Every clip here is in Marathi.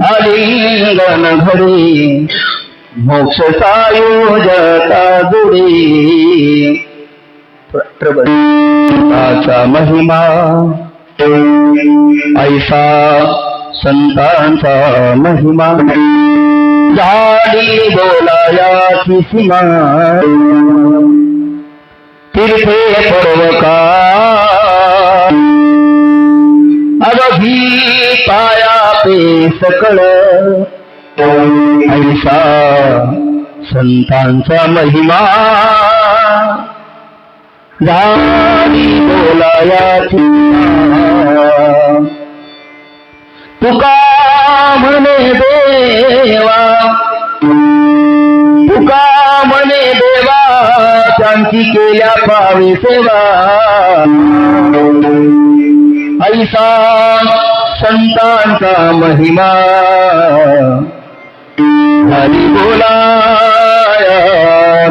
आलिंगन घडी मोक्ष सायुजता जुडी प्रबंधाचा महिमा ऐसा संतांचा महिमा झाडी बोलायाची सीमा तीर्थे पर्वका अगभी पाया पे सकळ ऐसा संतांचा महिमा झाली बोलायाची तुका म्हणे देवा तुका म्हणे देवा त्यांची केल्या पावे सेवा ऐसा संतांचा महिमा हरी बोलाया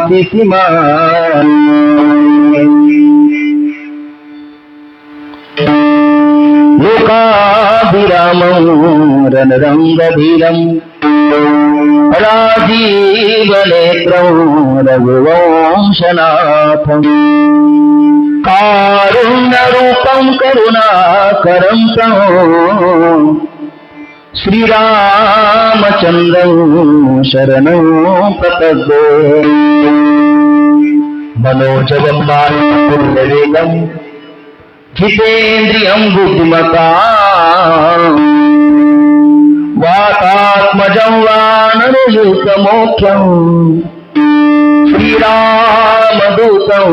ती सीमा लोकाभिरामं रणरंगधीरं राजीवनेत्रं रघुवंशनाथं कारुण्यरूपं करुणाकरं तं श्रीरामचन्द्रं शरणं प्रपद्ये मनोजवं बाणपुण्यवेगं जितेन्द्रियं बुद्धिमतां वातात्मजं वानरयूतमोक्षं श्रीरामदूतं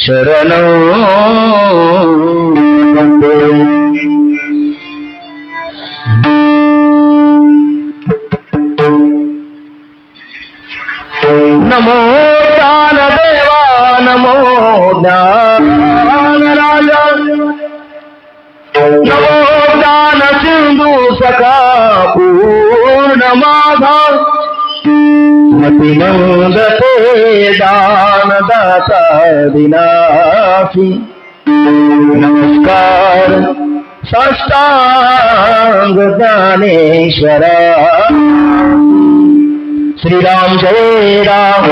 शरणं वन्दे। नमो ज्ञानदेवा नमो ज्ञानराजा नमो ज्ञान सिंधू सखा पूर्णमाधा मतिमंदते दानदाता विनाशी नमस्कार साष्टांग ज्ञानेश्वरा श्रीराम जय राम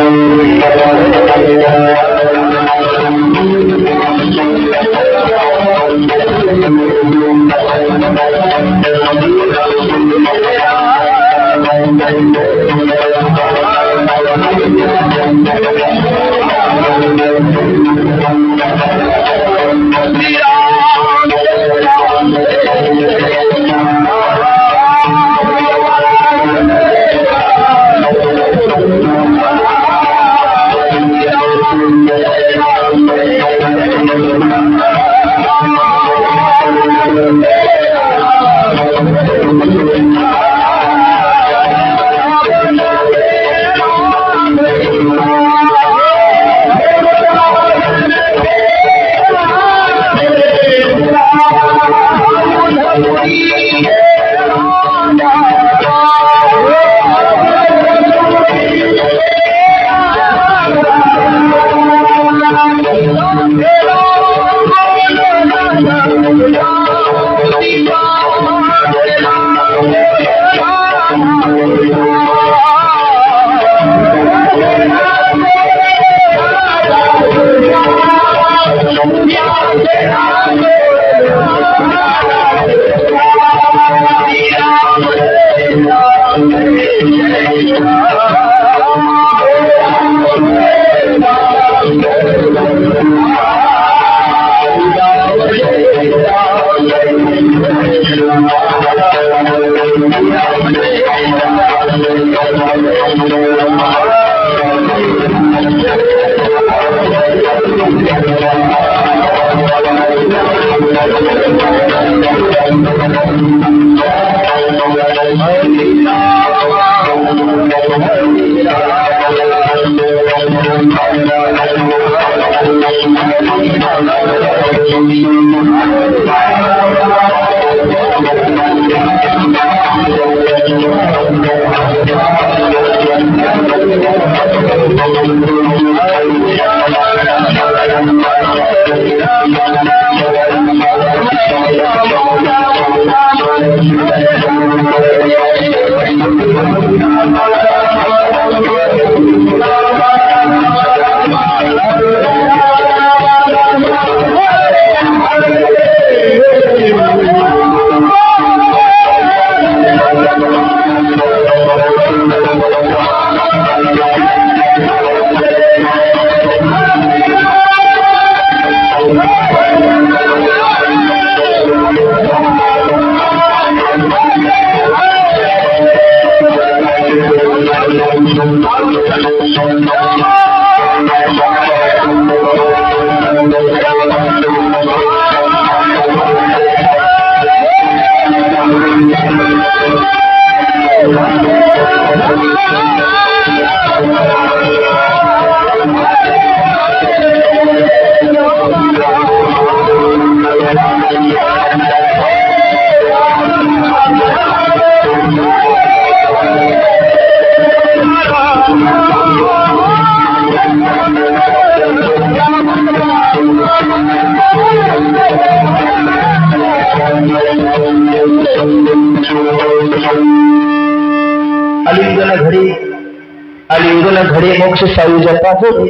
आलिंगन घडे मोक्ष सायुजता जोडे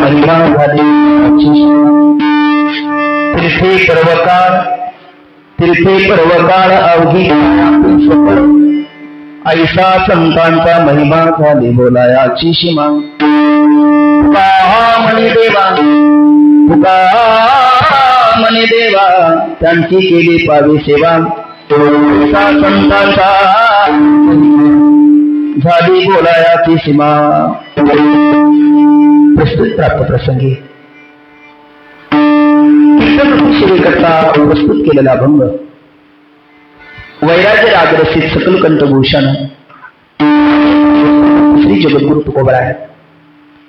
महिमा झाली तीर्थे पर्वकाळ अवघी ऐसा संतांचा महिमा झाली बोलायाची सीमा तुका म्हणे देवा त्यांची केली पावी सेवा संतांचा झाली बोलायाची सीमा. प्रस्तुत प्राप्त प्रसंगी करता प्रस्तुत केलेला भंग वैराग्य रागरसित सकल कंठभूषण श्री जगद्गुरु तुकोबराय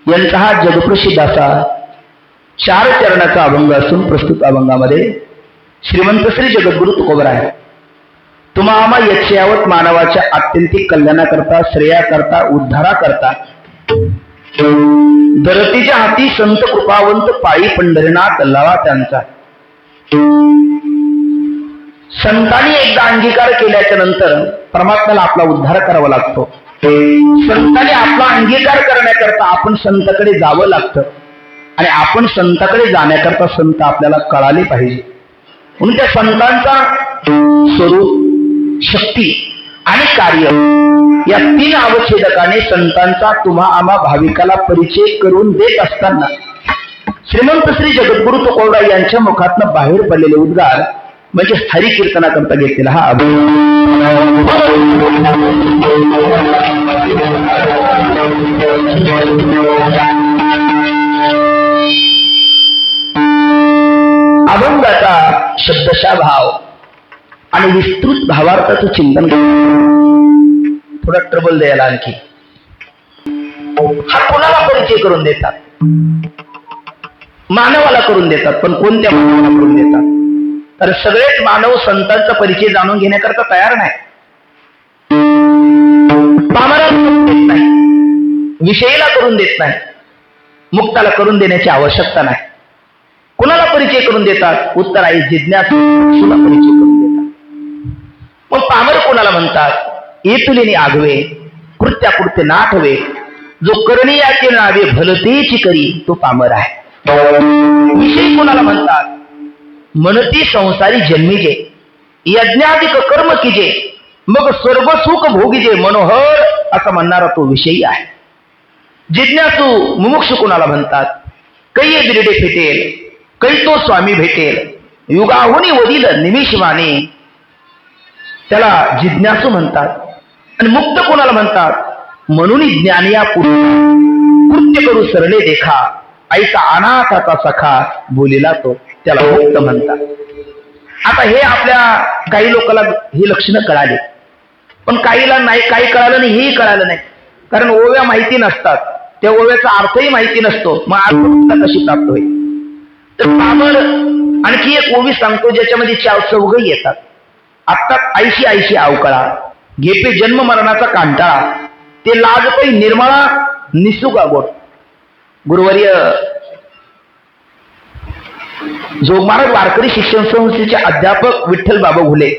यांचा हा जगप्रसिद्ध असा 4 चरणाचा अभंग असून प्रस्तुत अभंगामध्ये श्रीमंत श्री जगद्गुरु तुकोबराय तुम्हा आम्हा यक्षयावत मानवाच्या आत्यंतिक कल्याणाकरता श्रेयाकरता उद्धाराकरता धरतीच्या हाती संत कृपावंत पायी पंढरीनाथ लावा त्यांचा. संतांनी एकदा अंगीकार केल्याच्या नंतर परमात्म्याला आपला उद्धार करावा लागतो. संतांनी आपला अंगीकार करण्याकरता आपण संतांकडे जावं लागतं आणि आपण संतांकडे जाण्याकरता संत आपल्याला कळाले पाहिजे. म्हणून त्या संतांचा स्वरूप शक्ती आणि कार्य या 3 अवच्छेदकाने संतांचा तुम्हा आम्हा भाविकाला परिचय करून देत असताना श्रीमंत श्री जगद्गुरु तुकोबराय यांच्या मुखातनं बाहेर पडलेले उद्गार म्हणजे हरिकीर्तनाकरता घेतलेला हा अभंगाचा शब्दशः भाव आणि विस्तृत भावार्थाचं चिंतन थोडा ट्रबल द्यायला आणखी. हा कोणाला परिचय करून देतात? मानवाला करून देतात. पण कोणत्या मानवाला करून देतात? तर सगळेच मानव संतांचा परिचय जाणून घेण्याकरता तयार नाही. पामराला करून देत नाही, विषयीला करून देत नाही, मुक्ताला करून देण्याची आवश्यकता नाही. कुणाला परिचय करून देतात? उत्तर आहे जिज्ञासूला परिचय करून देतात. मग पामर कोणाला म्हणतात? येतुलेनी आगवे कृत्याकृत्य नाठवे जो करणीयाचे नावे भलतेची करी तो पामर आहे. विषय कोणाला म्हणतात? मनती संसारी जन्मीजे यज्ञाधिक कर्म कीजे मग सर्व सुख भोगीजे मनोहर असं म्हणणारा तो विषयी आहे. जिज्ञासू मुमुक्षु कोणाला म्हणतात? कै बिरडे फेटेल कै तो स्वामी भेटेल युगाहुनी वदील निमिषमाने त्याला जिज्ञासू म्हणतात. आणि मुक्त कोणाला म्हणतात? म्हणून ज्ञानिया कृत्य करू सरले देखा ऐसा अनाथाचा सखा बोलिला तो त्याला मुक्त म्हणतात. आता हे आपल्या काही लोकांना ही लक्षणं कळाली, पण काहीला नाही, काही कळालं नाही, हेही कळालं नाही. कारण ओव्या माहिती नसतात, त्या ओव्याचा अर्थही माहिती नसतो. मग अर्थ कशी प्राप्त होईल? तर पामर आणखी एक ओवी सांगतो ज्याच्यामध्ये 4 चौघही येतात. आत्ता ऐशी अवकळा घेपे जन्म मरणाचा कांटाळा ते लाजपै निर्मळा निसुका गोड. गुरुवर्य जोग महाराज वारकरी शिक्षण संस्थेचे अध्यापक विठ्ठल बाबा घुले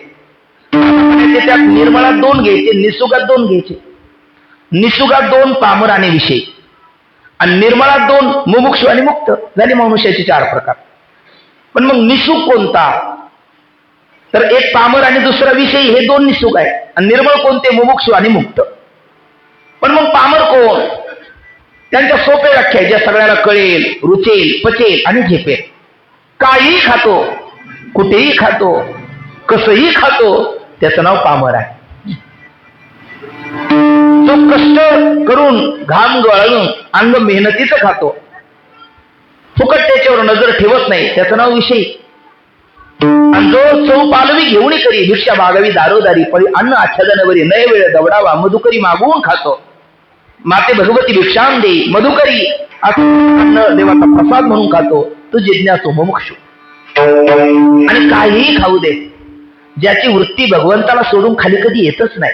त्यात निर्मळात 2 घ्यायचे, निसुगात 2 घ्यायचे. निसुगात 2 पामर आणि विषय, आणि निर्मळात 2 मुमुक्षु आणि मुक्त. झाली मनुष्याचे 4 प्रकार. पण मग निसुग कोणता? तर एक पामर आणि दुसरा विषय, हे 2 निसुग आहे. आणि निर्मळ कोणते? मुमुक्षु आणि मुक्त. पण मग पामर कोण? त्यांच्या सोप्या व्याख्या ज्या सगळ्याला कळेल, रुचेल, पचेल आणि झेपेल. काहीही खातो, कुठेही खातो, कसंही खातो, त्याचं नाव पामर आहे. तो कष्ट करून, घाम गळून, अंग मेहनतीचं खातो, फुकट त्याच्यावर नजर ठेवत नाही, त्याचं नाव विषयी. आणि जो चव पालवी घेऊन करी, भिक्षा मागावी दारोदारी, पळी अन्न आच्छादनवरी, नय वेळ दवडावा, मधुकरी मागवून खातो. माते भगवती भिक्षाम देई, मधुकरी अन्न देवाचा प्रसाद म्हणून खातो, तो जिज्ञासू मुमुक्षु. आणि काहीही खाऊ दे, ज्याची वृत्ती भगवंताला सोडून खाली कधी येतच नाही.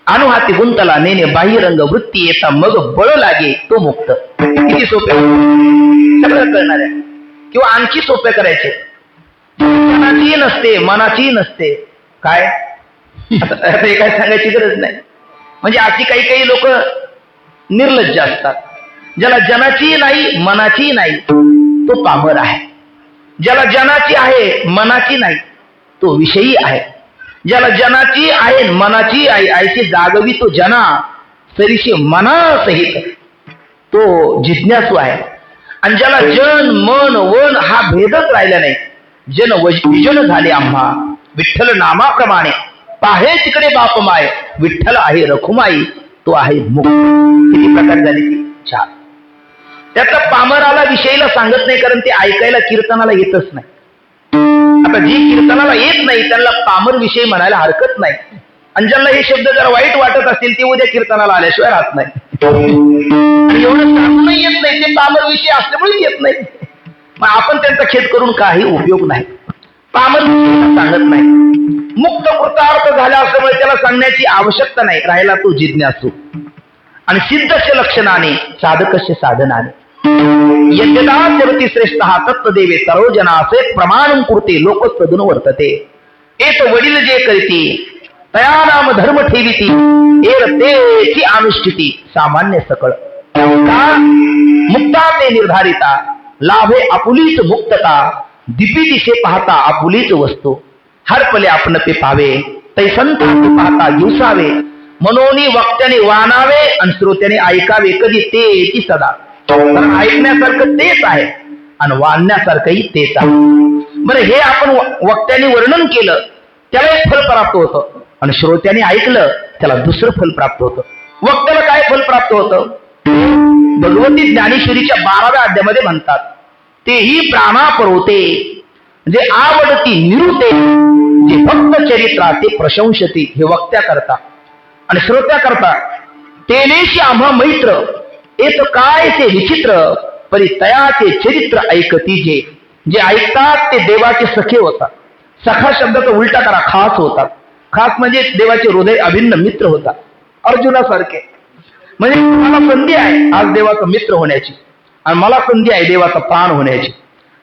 अनुहाती गुंतला नेने बाह्य रंग वृत्ती येता मग बळ लागे, तो मुक्त. किती सोपे, सगळं कळणार आहे. किंवा आणखी सोपे करायचे, मनाची नसते, मनाची नसते. काय हे काय सांगायची गरज नाही. म्हणजे अशी काही काही लोक निर्लज्ज असतात. ज्याला जनाची नाही, मनाची नाही, तो पामर आहे. ज्याला जनाची आहे, मनाची नाही, तो विषयी आहे. ज्याला जनाची आहे, मनाची आहे, आयशी जागवी तो जना, सरीशी मनासहित, तो जिज्ञासू आहे. आणि ज्याला जन मन वन हा भेदच राहिला नाही, जन विजन झाले आम्हा विठ्ठल नामाप्रमाणे, पाहे तिकडे बाप माय, विठ्ठल आहे रखुमाई, तो आहे मुक्त. किती प्रकार झाले? 4. त्याचा पामराला विषयीला सांगत नाही, कारण ते ऐकायला कीर्तनाला येतच नाही. आता जी कीर्तनाला येत नाही त्यांना पामर विषयी म्हणायला हरकत नाही. आणि ज्यांना हे शब्द जर वाईट वाटत असतील ते उद्या कीर्तनाला आल्याशिवाय राहत नाही. एवढं सांगून येत नाही, ते पामर विषय असल्यामुळे येत नाही. मग आपण त्यांचा खेद करून काही उपयोग नाही. पामर सांगत नाही. मुक्त कृतार्थ झाला असल्यामुळे त्याला सांगण्याची आवश्यकता नाही. राहिला तो जिज्ञासू. आणि सिद्धस्य लक्षणाने, साधकस्य साधनाने, यद्यदा चरती श्रेष्ठ हा तत्वदेवे तरोजनासे प्रमाण कुर्ते लोक सदून वर्तते. एक वडील जे करीती तया नाम धर्म ठेविती, एर तेची अनुष्ठिती सामान्य सकळ. मुक्ता ते निर्धारिता, लाभे आपुलीच मुक्तता, दिपी दिशे पाहता आपुलीच वस्तू. हरपले आपण ते पावे, तै संत पाहता दिवसावे, मनोनी वक्त्याने वानावे आणि श्रोत्याने ऐकावे कधी तेची सदा. कारण ऐकण्यासारखं तेच आहे आणि वाढण्यासारखंही तेच आहे. बरं, हे आपण वक्त्याने वर्णन केलं त्याला एक फल प्राप्त होतं, आणि श्रोत्याने ऐकलं त्याला दुसरं फल प्राप्त होतं. वक्त्याला काय फल प्राप्त होतं? भगवती ज्ञानेश्वरीच्या 12व्या अध्यायामध्ये म्हणतात, तेही प्राणापरोते, जे आवडती निरुते, जे भक्त चरित्रा ते प्रशंसती. हे वक्त्या करता. आणि श्रोत्या करता, तेनेशी आम्हा मैत्र येत काय ते विचित्र, परी तयाचे चरित्र ऐकती जे. जे ऐकतात ते देवाचे सखे होतात. सखा शब्दाचा उलटा करा, खास होतात. खास म्हणजे देवाचे हृदय अभिन्न मित्र होतात. अर्जुनासारखे. म्हणजे मला संधी आहे आज देवाचा मित्र होण्याची, आणि मला संधी आहे देवाचा प्राण होण्याची.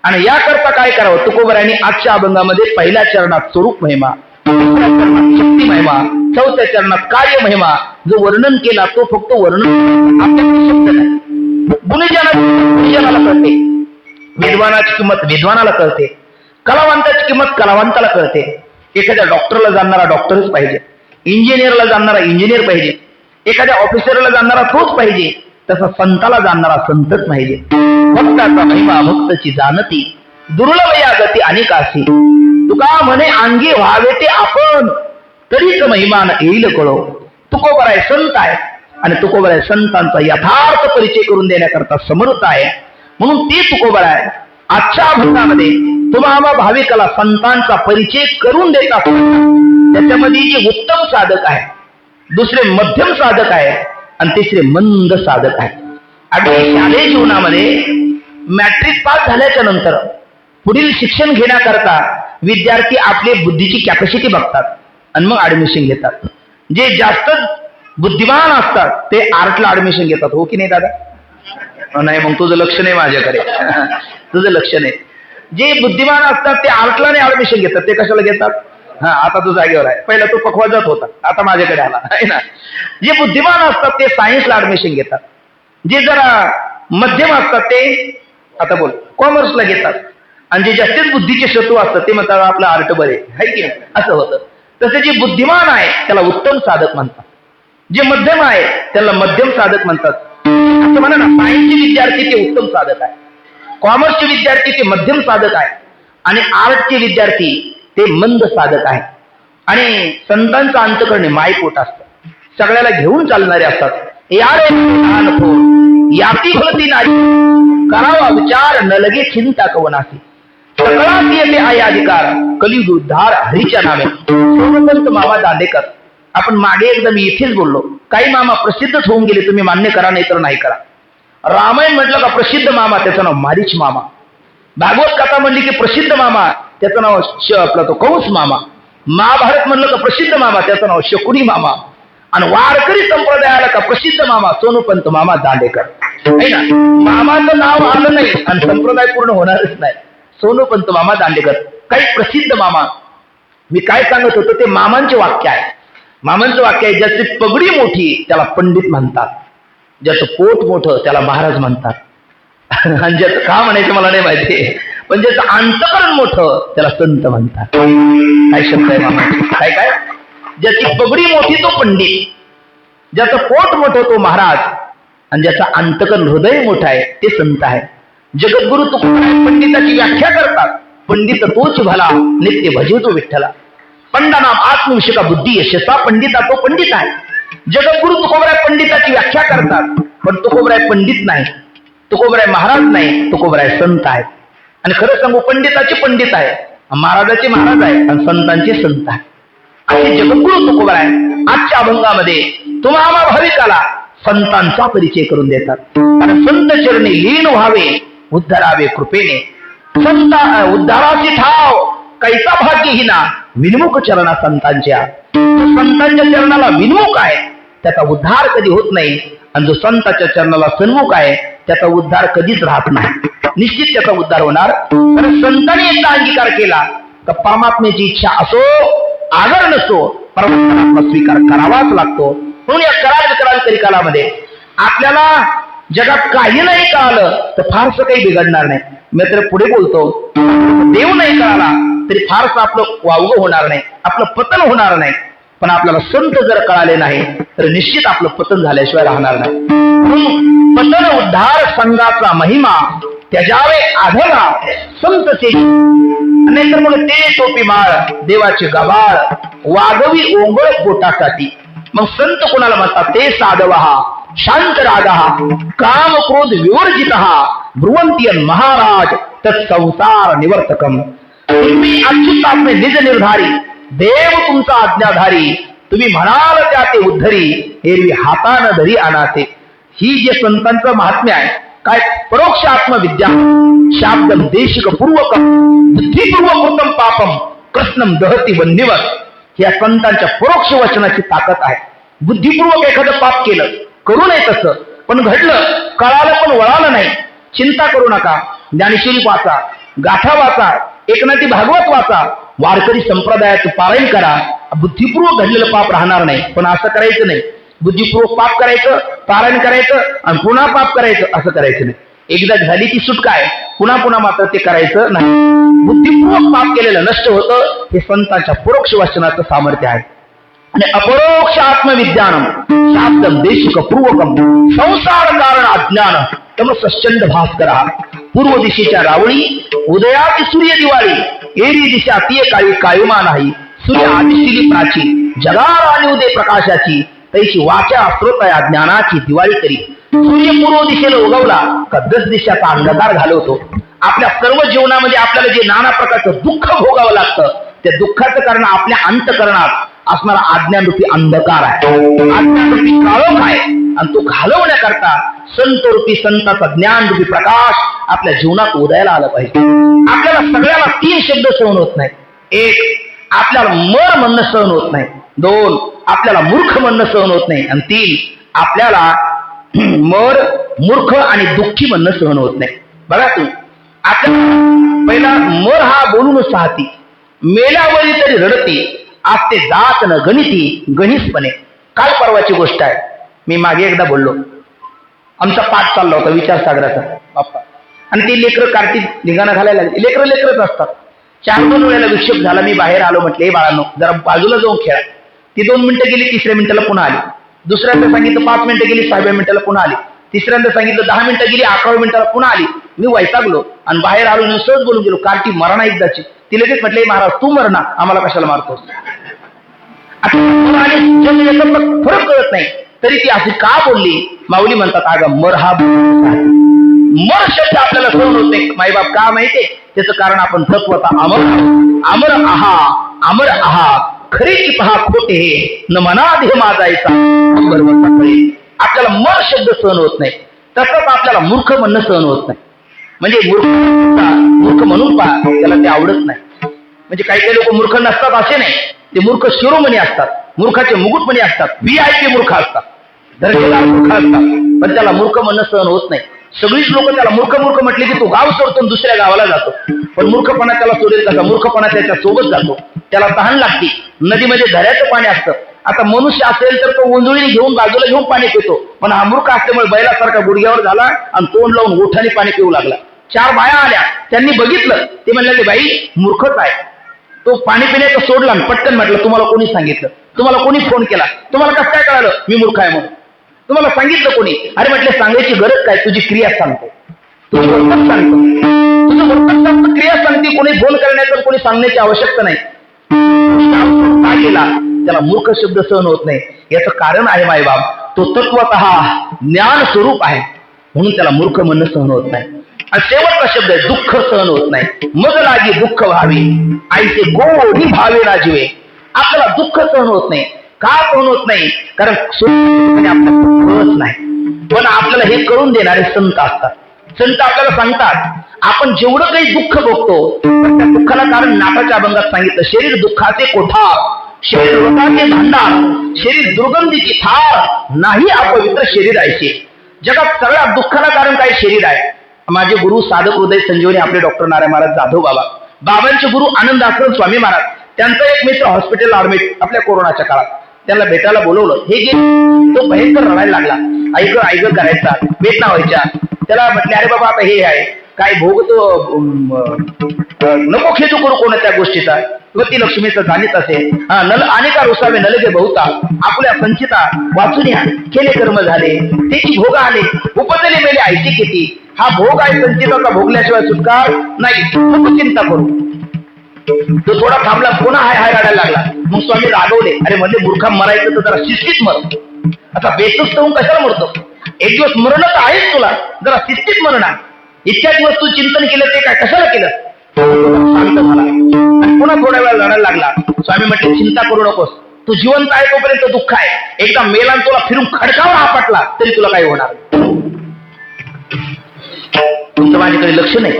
आणि याकरता काय करावं? तुकोबरायांनी आजच्या अभंगामध्ये पहिल्या चरणात स्वरूप महिमा, दुसऱ्या चरणात शक्ती महिमा, चौथ्या चरणात कार्य महिमा जो वर्णन केला तो फक्त वर्णन, आपल्याकडे शब्द नाही. गुणजनाला कळते, विद्वानाची किंमत विद्वानाला कळते, कलावंताची किंमत कलावंताला कळते. एखाद्या डॉक्टरला जाणणारा डॉक्टरच पाहिजे, इंजिनियरला जाणणारा इंजिनियर पाहिजे, एखाद्या ऑफिसरला जाणणारा तोच पाहिजे, तसा संताला जाणणारा संतच पाहिजे. भक्ताचा महिमा भक्तची जाणती, दुर्लभ या गती अनेकासी. तुका म्हणे अंगी व्हावे ते आपण, तरीच महिमान येईल कळो. तुकोबराय संत आहे, आणि तुकोबराय संतांचा यथार्थ परिचय करून देण्याकरता समर्थ आहे. म्हणून ते तुकोबराय आजच्या अभंगामध्ये तुम्हाला भाविकाला संतांचा परिचय करून देत असताना त्याच्यामध्ये जे उत्तम साधक आहे, दुसरे मध्यम साधक आहे, आणि तिसरे मंद साधक आहे. अगदी शालेय जीवनामध्ये मॅट्रिक पास झाल्याच्या नंतर पुढील शिक्षण घेण्याकरता विद्यार्थी आपले बुद्धीची कॅपॅसिटी बघतात आणि मग ऍडमिशन घेतात. जे जास्त बुद्धिमान असतात ते आर्टला ऍडमिशन घेतात. हो की नाही दादा? नाही, मग तुझं लक्ष नाही माझ्याकडे. तुझं लक्ष नाही. जे बुद्धिमान असतात ते आर्टला नाही ऍडमिशन घेतात. ते कशाला घेतात? हा आता तू जागेवर आहे, पहिला तो पकवाजात होता, आता माझ्याकडे आला आहे ना. जे बुद्धिमान असतात ते सायन्सला ऍडमिशन घेतात, जे जरा मध्यम असतात ते आता बोल कॉमर्सला घेतात, आणि जे जास्तीच बुद्धीचे शत्रू असतात ते म्हणतात आपलं आर्ट बरे आहे की नाही, असं होतं. तसे जे बुद्धिमान आहे त्याला उत्तम साधक म्हणतात, जे मध्यम आहे त्याला मध्यम साधक म्हणतात. असं म्हणा ना, सायन्सचे विद्यार्थी ते उत्तम साधक आहे, कॉमर्सचे विद्यार्थी ते मध्यम साधक आहे, आणि आर्टचे विद्यार्थी ते मंद साधक आहे. आणि संतांचं अंतकरणे मायपोट असतं, सगळ्याला घेऊन चालणारे असतात. यारे याती भलती नाही करावा विचार न लगे चिंता कवनासी, सकळात येते आहे अधिकार कलियुग उद्धार हरीच्या नामे. सोनपंत मामा दांडेकर, आपण मागे एकदा मी इथेच बोललो, काही मामा प्रसिद्धच होऊन गेले, तुम्ही मान्य करा नाही तर नाही करा. रामायण म्हटलं का प्रसिद्ध मामा त्याचं नाव मारीच मामा, भागवत कथा म्हणली की प्रसिद्ध मामा त्याचं नाव आपला तो कंस मामा, महाभारत म्हणलं का प्रसिद्ध मामा त्याचं नाव शकुनी मामा, आणि वारकरी संप्रदायाला का प्रसिद्ध मामा सोनपंत मामा दांडेकर आहे ना. मामाचं नाव आलं नाही आणि संप्रदाय पूर्ण होणारच नाही. सोनपंत मामा दांडेकर काही प्रसिद्ध मामा. मी काय सांगत होतो ते मामांचे वाक्य आहे, मामांचं वाक्य आहे, ज्याची पगडी मोठी त्याला पंडित म्हणतात, ज्याचं पोट मोठं त्याला महाराज म्हणतात, आणि ज्याचं का म्हणायचं मला नाही माहिती, पण ज्याचं अंतकरण मोठं त्याला संत म्हणतात. काय शब्द आहे मामाचे, काय काय, ज्याची पगडी मोठी तो पंडित, ज्याचं पोट मोठं तो महाराज, आणि ज्याचं अंतकरण हृदय मोठं आहे ते संत आहे. जगद्गुरु तुकोबराय पंडिताची व्याख्या करतात, पंडित तोच भला नित्य भजे तो विठ्ठला, पंडा नाम आत्मविषयका बुद्धी यशसा पंडिता तो पंडित आहे. जगद्गुरु तुकोबराय पंडिताची व्याख्या करतात, पण तुकोबराय पंडित नाही, तुकोबराय महाराज नाही, तुकोबराय संत आहे. आणि खरं सांगू, पंडिताचे पंडित आहे, महाराजाचे महाराज आहे, आणि संतांचे संत आहे. असे जगद्गुरु तुकोबराय आजच्या अभंगामध्ये तुम्हाला भाविकाला संतांचा परिचय करून देतात. कारण संत चरणी लीन व्हावे उद्धरावे कृपेने, संत उद्धाराची ठाव कैसा भाग्यहीना विनमुख चरणा संतांच्या. संतांच्या चरणाला विनमुख आहे त्याचा उद्धार कधी होत नाही, आणि जो संतांच्या चरणाला सन्मुख आहे त्याचा उद्धार कधीच राहत नाही. निश्चित त्याचा उद्धार होणार, कारण संतांनी एकदा अंगीकार केला तर परमात्म्याची इच्छा असो आगर नसो परमात्मा स्वीकार करावाच लागतो. म्हणून या करार विकराल तरी कालामध्ये आपल्याला जगात काही नाही कळालं तर फारसं काही बिघडणार नाही. मी तर पुढे बोलतो, देव नाही कळाला तरी फारसं आपलं वावगं होणार नाही, आपलं पतन होणार नाही. पण आपल्याला संत जर कळाले नाही तर निश्चित आपलं पतन झाल्याशिवाय राहणार नाही. म्हणून पतन उद्धार संघाचा महिमा त्याच्यावे आढळला संतचे, नाहीतर मग ते टोपी माळ देवाचे गबाळ वागवी ओंगळ पोटासाठी. मग संत कोणाला म्हणतात, ते साधवहा शांत रागहा काम क्रोध विवर्जितहा भ्रुवंतियन महाराज तत्संसार निवर्तकम. तुम्ही अच्युतात्मे निज निर्धारी देव तुमचा आज्ञाधारी, तुम्ही म्हणाल त्या ते उद्धरी एरवी हातानं धरी आणाते. ही जे संतांचं महात्म्य आहे, काय परोक्ष आत्मविद्या शाब्दम देशिक पूर्वकम बुद्धिपूर्वक पापम कृष्णम दहती वन्यवत. या संतांच्या परोक्ष वचनाची ताकद आहे. बुद्धिपूर्वक एखादं पाप केलं, करू नये तसं, पण घडलं, कळालं पण वळालं नाही, चिंता करू नका. ज्ञानेश्वरी वाचा, गाथा वाचा, एकनाथी भागवत वाचा, वारकरी संप्रदायाचं पारायण करा. बुद्धिपूर्वक घडलेलं पाप राहणार नाही. पण असं करायचं नाही, बुद्धिपूर्वक पाप करायचं, पारायण करायचं आणि पुन्हा पाप करायचं, असं करायचं नाही. एकदा झाली ती सुटका आहे, पुन्हा पुन्हा मात्र ते करायचं नाही. बुद्धिपूर्वक पाप केलेलं नष्ट होतं. हे संतांच्या परोक्ष वचनाचं सामर्थ्य आहे. आणि अपरोक्ष आत्मविज्ञानम शाब्दम देशिक पूर्वकम संसार कारण अज्ञान तमसश्चंड भास्करा. पूर्व दिशेच्या रावळी उदयाची सूर्य दिवाळी, एरी दिशा ती काळी कायमा नाही. सूर्य आदिशिली प्राची जगार आणि उदय प्रकाशाची, तैची वाचा स्रोतया ज्ञानाची दिवाळी करी. सूर्य पूर्व दिशेला उगवला का 10 दिशाचा अंधकार घालवतो. आपल्या सर्व जीवनामध्ये आपल्याला जे नाना प्रकारचं दुःख भोगावं लागतं, त्या दुःखाचं कारण आपल्या अंतकरणात असणारा आज्ञानरूपी अंधकार आहे, आज्ञानरूपी काळोख आहे. आणि तो घालवण्याकरता संतरूपी संताचा ज्ञानरूपी प्रकाश आपल्या जीवनात उदयाला आलं पाहिजे. आपल्याला सगळ्याला 3 शब्द सहन होत नाही. 1, आपल्याला मर म्हणणं सहन होत नाही. 2, आपल्याला मूर्ख म्हणणं सहन होत नाही. आणि 3, आपल्याला मर, मूर्ख आणि दुःखी म्हणणं सहन होत नाही. बघा तुम्ही, आपल्याला पहिला मर हा बोलूनच साहती, मेल्यावरी तरी रडती, आज ते जात न गणिती गणितपणे. काल परवाची गोष्ट आहे. मी मागे एकदा बोललो, आमचा पाठ चालला होता विचारसागराचा बाप्पा, आणि ते लेकरं कार्तिक निघाणं घालायला लागले. लेकरच असतात. 4-2 वेळेला विक्षेप झाला. मी बाहेर आलो, म्हटले बाळांनो जरा बाजूला जाऊन खेळा. ती 2 मिनिटं गेली, 3ऱ्या मिनिटाला पुन्हा आली. दुसऱ्यांदा सांगितलं 5 मिनिटं गेली, 6व्या मिनिटाला पुन्हा आली. तिसऱ्यांदा सांगितलं 10 मिनिटं गेली, 11व्या मिनिटाला पुन्हा आली. मी वैतागलो आणि बाहेर आलो आणि सहज बोलून गेलो, कार्तिक मरणा एकदाची. ती लगेच म्हटले महाराज तू मरणा, आम्हाला कशाला मारतोस. आता फरक कळत नाही तरी ती अशी का बोलली. माऊली म्हणतात अगं मर हा मर शब्द आपल्याला सहन होत नाही. माईबाप का माहितीये, त्याचं कारण आपण तत्वता अमर अमर आहा अमर आहा खरे की पहा खोटे हे न मना देह माझायचा बरोबर. आपल्याला मर शब्द सहन होत नाही, तसंच आपल्याला मूर्ख म्हणणं सहन होत नाही. म्हणजे मूर्ख म्हणून पहा त्याला ते आवडत नाही. म्हणजे काही काही लोक मूर्ख नसतात असे नाही, ते मूर्ख शिरोमणी असतात, मूर्खाचे मुकुटमणी असतात, VIP मूर्ख असतात, दर्जेदार मूर्ख असतात, पण त्याला मूर्ख म्हणणं सहन होत नाही. सगळीच लोक त्याला मूर्ख म्हटले की तो गाव सोडतो दुसऱ्या गावाला जातो. पण मूर्खपणा त्याला सोडेल कसा, मूर्खपणा त्याच्या सोबत जातो. त्याला तहान लागते. नदीमध्ये झऱ्याचं पाणी असतं. आता मनुष्य असेल तर तो उंजळी घेऊन बाजूला घेऊन पाणी पितो, पण हा मूर्ख असल्यामुळे बैलासारखा गुडघ्यावर झाला आणि तोंड लावून ओठाने पाणी पिऊ लागला. 4 बाया आल्या, त्यांनी बघितलं, ते म्हणले बाई मूर्खच आहे. तो पाणी पिण्याचं सोडला आणि पटकन म्हटलं तुम्हाला कोणी सांगितलं, तुम्हाला कोणी फोन केला, तुम्हाला कसं काय कळालं मी मूर्ख आहे म्हणून, तुम्हाला सांगितलं कोणी. अरे म्हटले सांगायची गरज काय, तुझी क्रिया सांगतो, तुझी वर्तन सांगतो, तुझं वर्तन सांगतो, क्रिया सांगते. कोणी फोन करण्याचं कोणी सांगण्याची आवश्यकता नाही. काय केला त्याला मूर्ख शब्द सहन होत नाही. याचं कारण आहे मायबाप, तो तत्वतः ज्ञान स्वरूप आहे म्हणून त्याला मूर्ख म्हणणं सहन होत नाही. आणि शेवटचा शब्द आहे दुःख सहन होत नाही. मग लागी दुःख व्हावे आईचे गोडी भावे राजीवे. आपल्याला दुःख सहन होत नाही. का सहन होत नाही, कारण आपल्याला कळत नाही. पण आपल्याला हे करून देणारे संत असतात. संत आपल्याला सांगतात आपण जेवढं काही दुःख भोगतो त्या दुःखाला कारण नाटाच्या अभंगात सांगितलं, शरीर दुःखाचे कोठार, शरीर रोगाचे भांडार, शरीर दुर्गंधीची थार, नाही अपवित्र शरीर आहे. जगात सगळ्या दुःखाला कारण काय, शरीर आहे. माझे गुरु साधक हृदय संजीवनी आपले डॉक्टर नारायण महाराज जाधव बाबा, बाबांचे गुरु आनंद आश्रम स्वामी महाराज, त्यांचा एक मित्र हॉस्पिटल आर्मीत आपल्या कोरोनाच्या काळात, त्यांना भेटायला बोलवलं. हे गेले, तो भयंकर रडायला लागला. ऐक करायचा, वेदना व्हायच्या. त्याला म्हटले अरे बाबा आता हे आहे काय भोग तो नको खेचू करू कोणत्या गोष्टीचा, ती लक्ष्मीचं जाणीत असे. नल अनेका रुसावे नलगे बहुता, आपल्या संचिता वाचून या केले कर्म झाले, त्याची भोग आले उपजले मेले आयची किती. हा भोग आहे संचिताचा, भोगल्याशिवाय सुटका नाही, नको चिंता करू. तो थोडा थांबला, पुन्हा हाय रडायला लागला. मग स्वामी रागवले, अरे म्हणजे मूर्खा मरायचं तर जरा शिस्तीत मर, आता बेसुस्त होऊन कशाला मरतो, एक दिवस मरण तर आहेच तुला, जरा शिस्तीत मरणा. इतक्या दिवस तू चिंतन केलं ते काय कशाला केलं. शांत झाला आणि पुन्हा थोड्या वेळा लढायला लागला. स्वामी म्हटले चिंता करू नकोस, तू जिवंत आहे तोपर्यंत दुःख आहे, एकदा मेला तुला फिरून खडकावर आपटला तरी तुला काही होणार. तुमचं माझ्याकडे लक्ष नाही.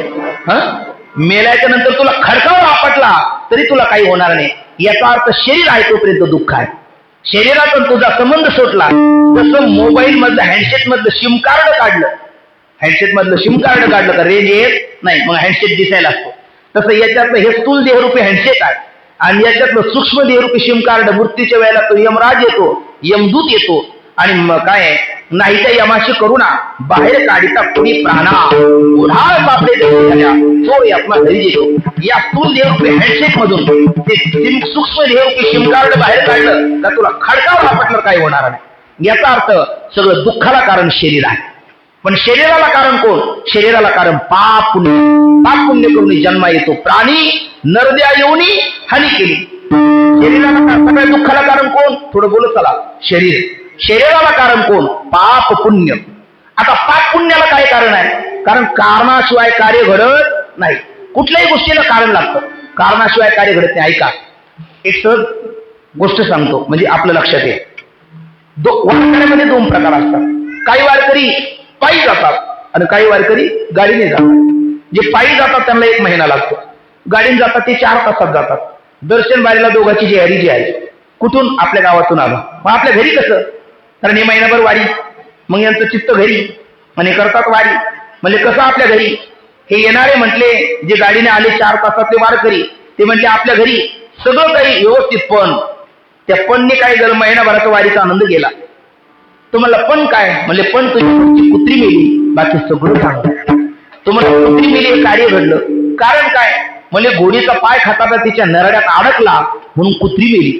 मेल्याच्या नंतर तुला खडकावर आपटला तरी तुला काही होणार नाही. याचा अर्थ शरीर आहे तोपर्यंत दुःख आहे. शरीरातून तुझा संबंध सुटला, जसं मोबाईल मधलं हँडसेट मधलं सिम कार्ड काढलं, हँडसेट मधलं सिम कार्ड काढलं का रेंज येत नाही, मग हँडसेट दिसायला असतो. तसं याच्यातलं हे स्थूल देहरूपी हँडसेट आहे आणि याच्यातलं सूक्ष्म देहरूपी सिम कार्ड, मृत्यूच्या वेळेला तो यमराज येतो, यमदूत येतो आणि मग काय नाहीच्या यमाशी करुणा बाहेर काढिता कोणी प्राणा उन्हाळ बापले झाल्या तो आपला घरी येतो. या स्थूल देहरूपी हँडसेट मधून ते सूक्ष्म देहरूपी सिम कार्ड बाहेर काढलं का तुला खडकावर आपटलं काही होणार नाही. याचा अर्थ सगळं दुःखाला कारण शरीर आहे. पण शरीराला कारण कोण, शरीराला कारण पाप पुण्य. पाप पुण्य करून जन्मा येतो प्राणी, नरद्या येऊनी हानी केली. शरीराला सगळ्या दुःखाला कारण कोण, थोडं बोलत चला, शरीर. शरीराला कारण कोण, पाप पुण्य. आता पाप पुण्याला काय कारण आहे, कारण कारणाशिवाय कार्य घडत नाही. कुठल्याही गोष्टीला कारण लागतं, कारणाशिवाय कार्य घडत नाही. ऐका, एक सहज गोष्ट सांगतो म्हणजे आपलं लक्षात येईल. वारकऱ्यामध्ये 2 प्रकार असतात. काही वारकरी पायी जातात आणि काही वारकरी गाडीने जातात. जे पायी जातात त्यांना 1 महिना लागतो, गाडीने जातात ते 4 तासात जातात. दर्शन बारीला दोघांची जेहारी जी आहे, कुठून आपल्या गावातून आलो, मग आपल्या घरी कसं, कारण हे महिनाभर वारी, मग यांचं चित्त घरी आणि करतात वारी. म्हणजे कसं आपल्या घरी, हे येणारे म्हटले जे गाडीने आले 4 तासातले वारकरी, ते म्हटले आपल्या घरी सगळं काही व्यवस्थित, पण त्या पणने काय झालं, महिनाभराचा वारीचा आनंद गेला. तुम्हाला पण काय म्हणले, पण तुझी कुत्री मेली, बाकी सगळं चांगलं. तुम्हाला कुत्री मेली हे कार्य घडलं, कारण काय म्हणजे घोडीचा पाय खाताना तिच्या नरड्यात अडकला म्हणून कुत्री मेली.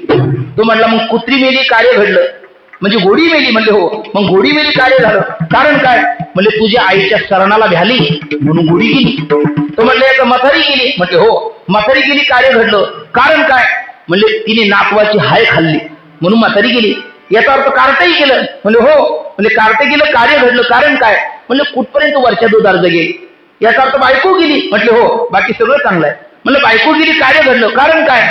तो म्हणला मग कुत्री मेली कार्य घडलं, म्हणजे घोडी मेली. म्हणले हो, मग घोडी मेली कार्य झालं, कारण काय म्हणजे तुझ्या आईच्या शरणाला भ्याली म्हणून घोडी गेली. तो म्हणले आता म्हातारी गेली, म्हटले हो म्हातारी गेली कार्य घडलं, कारण काय म्हणजे तिने नातवाची हाय खाल्ली म्हणून म्हातारी गेली. याचा अर्थ कार्टही गेलं, म्हणजे हो म्हणजे कार्ट गेलं कार्य घडलं, कारण काय म्हणजे कुठपर्यंत वरच्या दुधार जगेल. याचा अर्थ बायको गेली, म्हटले हो बाकी सगळं चांगलं आहे. म्हणलं बायको गेली कार्य घडलं, कारण काय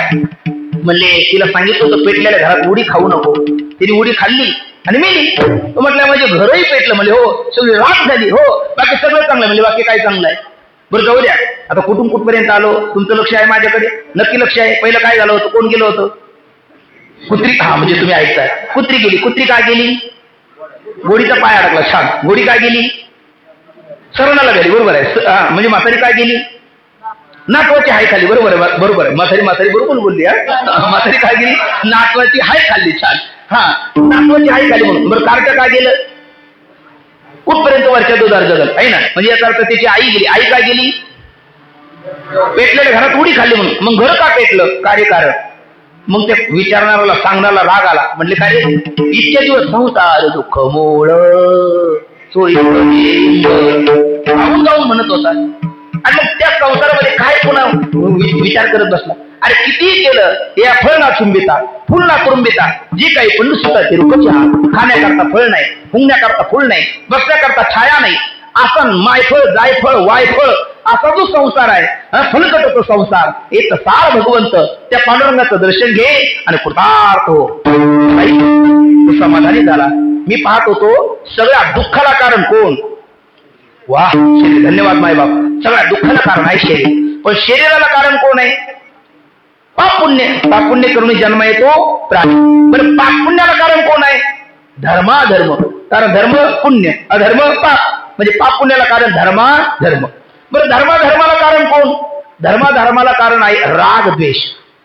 म्हणले तिला सांगितलं होतं पेटलेल्या घरात उडी खाऊ नको, तिने उडी खाल्ली आणि मेली. तो म्हटलं म्हणजे घरही पेटलं, म्हणजे हो सगळी राख झाली, हो बाकी सगळं चांगलं. म्हणजे बाकी काय चांगलं आहे. बरं जाऊ द्या, आता कुठून कुठपर्यंत आलो, तुमचं लक्ष आहे माझ्याकडे, नक्की लक्ष आहे. पहिलं काय झालं होतं, कोण गेलं होतं, कुत्री. हा म्हणजे तुम्ही ऐकताय, कुत्री गेली. कुत्री काय गेली, घोडीचा पाय अडकला, छान. घोडी काय गेली, शरणाला गेली, बरोबर आहे. म्हणजे म्हातारी काय गेली, नातवाची हाय खाल्ली, बरोबर आहे, बरोबर आहे. म्हातारी बरोबर बोलली. म्हातारी काय गेली, नातवाची हाय खाल्ली, छान. हा नातवाची हाय खाल्ली म्हणून. बरं कार्ट काय गेलं, कुठपर्यंत वरच्या दुधार जगल आहे ना, म्हणजे याचा अर्थ त्याची आई गेली. आई काय गेली, पेटलेल्या घरात उडी खाल्ली म्हणून. मग घर का पेटलं, कार्यकारण. मग ते विचारणाऱ्याला सांगणारा राग आला, म्हणले काय इतके दिवस संसार दुःख मोळ सोयी जाऊन म्हणत होता, आणि मग त्या संसारामध्ये काय पुन्हा विचार करत बसला. अरे किती केलं, या फळ ना चुंबिता फुल ना कुरुंबिता, जी काही पण सुद्धा ते रुकच्या, खाण्याकरता फळ नाही, हुंगण्याकरता फुल नाही, बसण्याकरता छाया नाही, आसन मायफळ जायफळ वायफळ असा जो संसार आहे, फलकट तो संसार. एक सार भगवंत त्या पांडुरंगाचं दर्शन घे आणि कृतार्थ हो. तो समाधानी झाला. मी पाहत होतो सगळ्या दुःखाला कारण कोण, वाह शरीर, धन्यवाद मायबाप. सगळ्या दुःखाला कारण आहे शरीर, पण शरीराला कारण कोण आहे, पाप पुण्य. पाप पुण्य करून जन्म येतो प्राणी. बरं पाप पुण्याला कारण कोण आहे, धर्माधर्म. कारण धर्म पुण्य, अधर्म पाप, म्हणजे पाप पुण्याला कारण धर्माधर्म. बरं धर्माधर्माला कारण कोण, धर्माधर्माला कारण आहे राग द्वेष.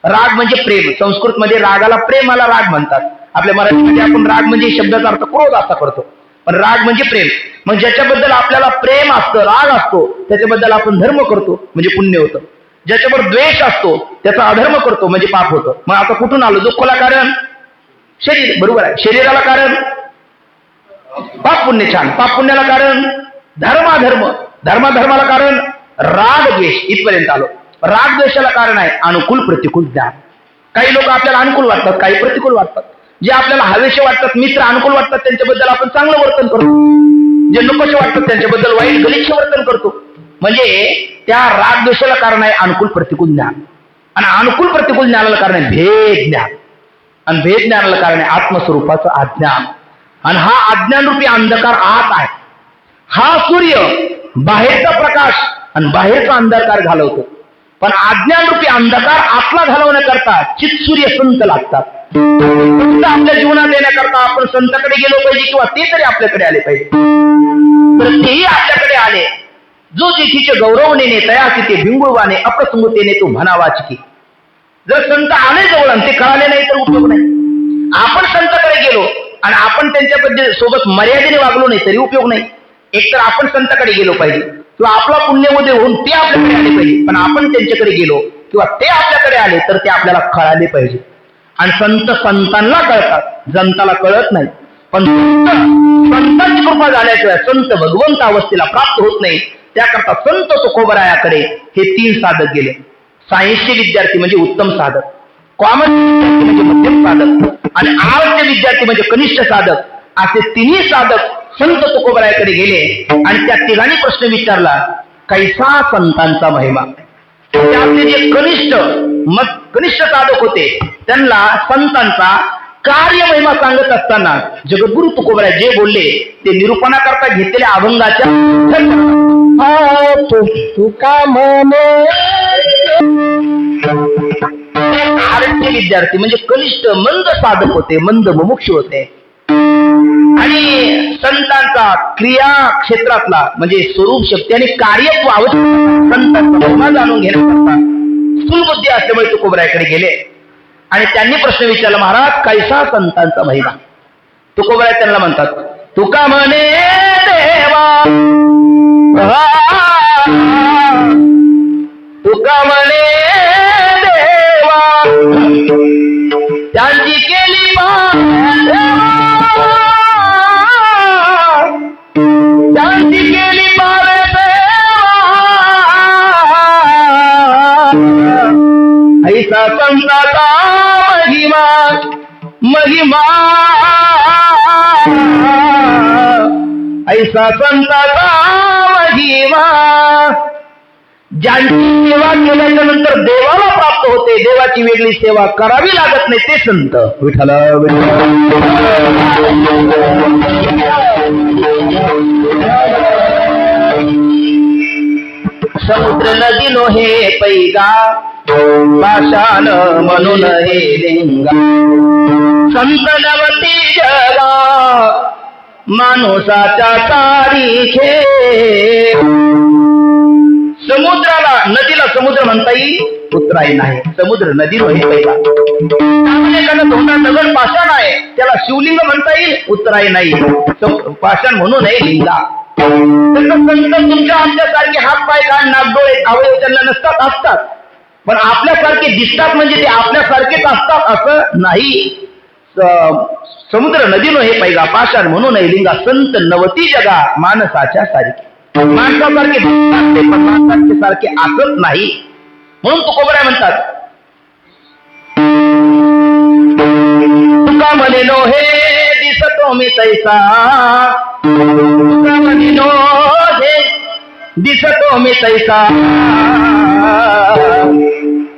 राग म्हणजे प्रेम, संस्कृत मध्ये रागाला प्रेमाला राग म्हणतात. आपल्या मराठीमध्ये आपण राग म्हणजे शब्दाचा अर्थ क्रोध असा करतो, पण राग म्हणजे प्रेम. मग ज्याच्याबद्दल आपल्याला प्रेम असतं, राग असतो, त्याच्याबद्दल आपण धर्म करतो म्हणजे पुण्य होतं. ज्याच्यावर द्वेष असतो त्याचा अधर्म करतो म्हणजे पाप होतं. मग आता कुठून आलो, दुःखाला कारण शरीर, बरोबर आहे. शरीराला कारण पाप पुण्य, छान. पाप पुण्याला कारण धर्माधर्म, धर्माधर्माला कारण राग द्वेष. इथपर्यंत आलो. राग द्वेषाला कारण आहे अनुकूल प्रतिकूल ज्ञान. काही लोक आपल्याला अनुकूल वाटतात, काही प्रतिकूल वाटतात. जे आपल्याला हवेचे वाटतात, मित्र अनुकूल वाटतात, त्यांच्याबद्दल आपण चांगलं वर्तन करतो. जे नकोसे वाटतात त्यांच्याबद्दल वाईट गलिच्छ वर्तन करतो. म्हणजे त्या राग द्वेषाला कारण आहे अनुकूल प्रतिकूल ज्ञान, आणि अनुकूल प्रतिकूल ज्ञानाला कारण आहे भेद ज्ञान, आणि भेद ज्ञानाला कारण आहे आत्मस्वरूपाचं अज्ञान. आणि हा अज्ञान रूपी अंधकार आत आहे. हा सूर्य बाहेरचा प्रकाश आणि बाहेरचा अंधकार घालवतो, पण अज्ञान रूपी अंधकार आतला घालवण्याकरता चित्सूर्य संत लागतात. आपल्या जीवनात येण्याकरता आपण संतांकडे गेलो पाहिजे, किंवा ते तरी आपल्याकडे आले पाहिजे. तर तेही आपल्याकडे आले. जो जेथीचे गौरवनेने तयाची ते भिंगुळवाने अप्रसंगतेने तो म्हणावाची की. जर संत आले जवळ आणि ते कळाले नाही तर उपयोग नाही. आपण संतांकडे गेलो आणि आपण त्यांच्याबद्दल सोबत मर्यादेने वागलो नाही तरी उपयोग नाही. एकतर आपण संतांकडे गेलो पाहिजे, किंवा आपला पुण्यमध्ये होऊन ते आपल्याकडे आले पाहिजे. पण आपण त्यांच्याकडे गेलो किंवा ते आपल्याकडे आले तर ते आपल्याला कळाले पाहिजे. आणि संत संतांना कळतात, जनताला कळत नाही. पण संतांची कृपा झाल्याशिवाय संत भगवंत अवस्थेला प्राप्त होत नाही. त्याकरता संत तुकोबरायाकडे हे 3 साधक गेले. सायन्सचे विद्यार्थी म्हणजे उत्तम साधक, कॉमर्स विद्यार्थी म्हणजे मध्यम साधक, आणि आर्टचे विद्यार्थी म्हणजे कनिष्ठ साधक. असे 3 साधक संत तुकोबरायाकडे गेले आणि त्या तिघांनी प्रश्न विचारला, कैसा संतांचा महिमा. त्यातले जे कनिष्ठ साधक होते त्यांना संतांचा कार्य महिमा सांगत असताना जगद्गुरु तुकोबराय जे बोलले ते निरूपणाकरता घेतलेल्या अभंगाच्या तुका म्हणे. आर्टचे विद्यार्थी म्हणजे कनिष्ठ मंद साधक होते, मंद मुमुक्षु होते, आणि संतांचा क्रिया क्षेत्रातला म्हणजे स्वरूप शक्ती आणि कार्यत्व आवश्यक संतांचा महिमा जाणून घेण्याकरता स्थूल बुद्धी असल्यामुळे तुकोबरायाकडे गेले आणि त्यांनी प्रश्न विचारला, महाराज कैसा संतांचा महिमा? तुकोबराय त्यांना म्हणतात, तुका म्हणे देवा, तुका म्हणे देवा, त्यांची केली त्यांची केली पावे ऐसा संताचा महिमा, महिमा ऐसा संताचा महिमा, ज्यांची सेवा केल्याच्या नंतर देवाला प्राप्त होते, देवाची वेगळी सेवा करावी लागत नाही, ते संत. विठ्ठल समुद्र नदी नो हे पैगा, पाषाण म्हणून हे लिंगा, संत नवती जगा माणसाच्या तारीखे. समुद्राला, नदीला समुद्र म्हणता येईल, उतराई नाही. समुद्र नदी नो हे पैगा. एखादा धोंडा दगड पाषाण आहे, त्याला शिवलिंग म्हणता येईल, उतराई नाही. पाषाण म्हणून हे लिंगा. तसं संत तुमच्या आमच्यासारखे हात पाय कान नागडोळे अवयव त्यांना नसतात, असतात, पण आपल्यासारखे दिसतात म्हणजे ते आपल्यासारखेच असतात असं नाही. समुद्र नदीनो हे पैगा, पाषाण म्हणून हे लिंगा, संत नवती जगा माणसाच्या सारखे. माणसासारखे दिसतात ते, पण माणसाचे सारखे असत नाही. म्हणून तुकोबराय म्हणतात, तुका म्हणे नो हे दिसतो मी तैसा, तुका म्हणे नो हे दिसतो मी तैसा,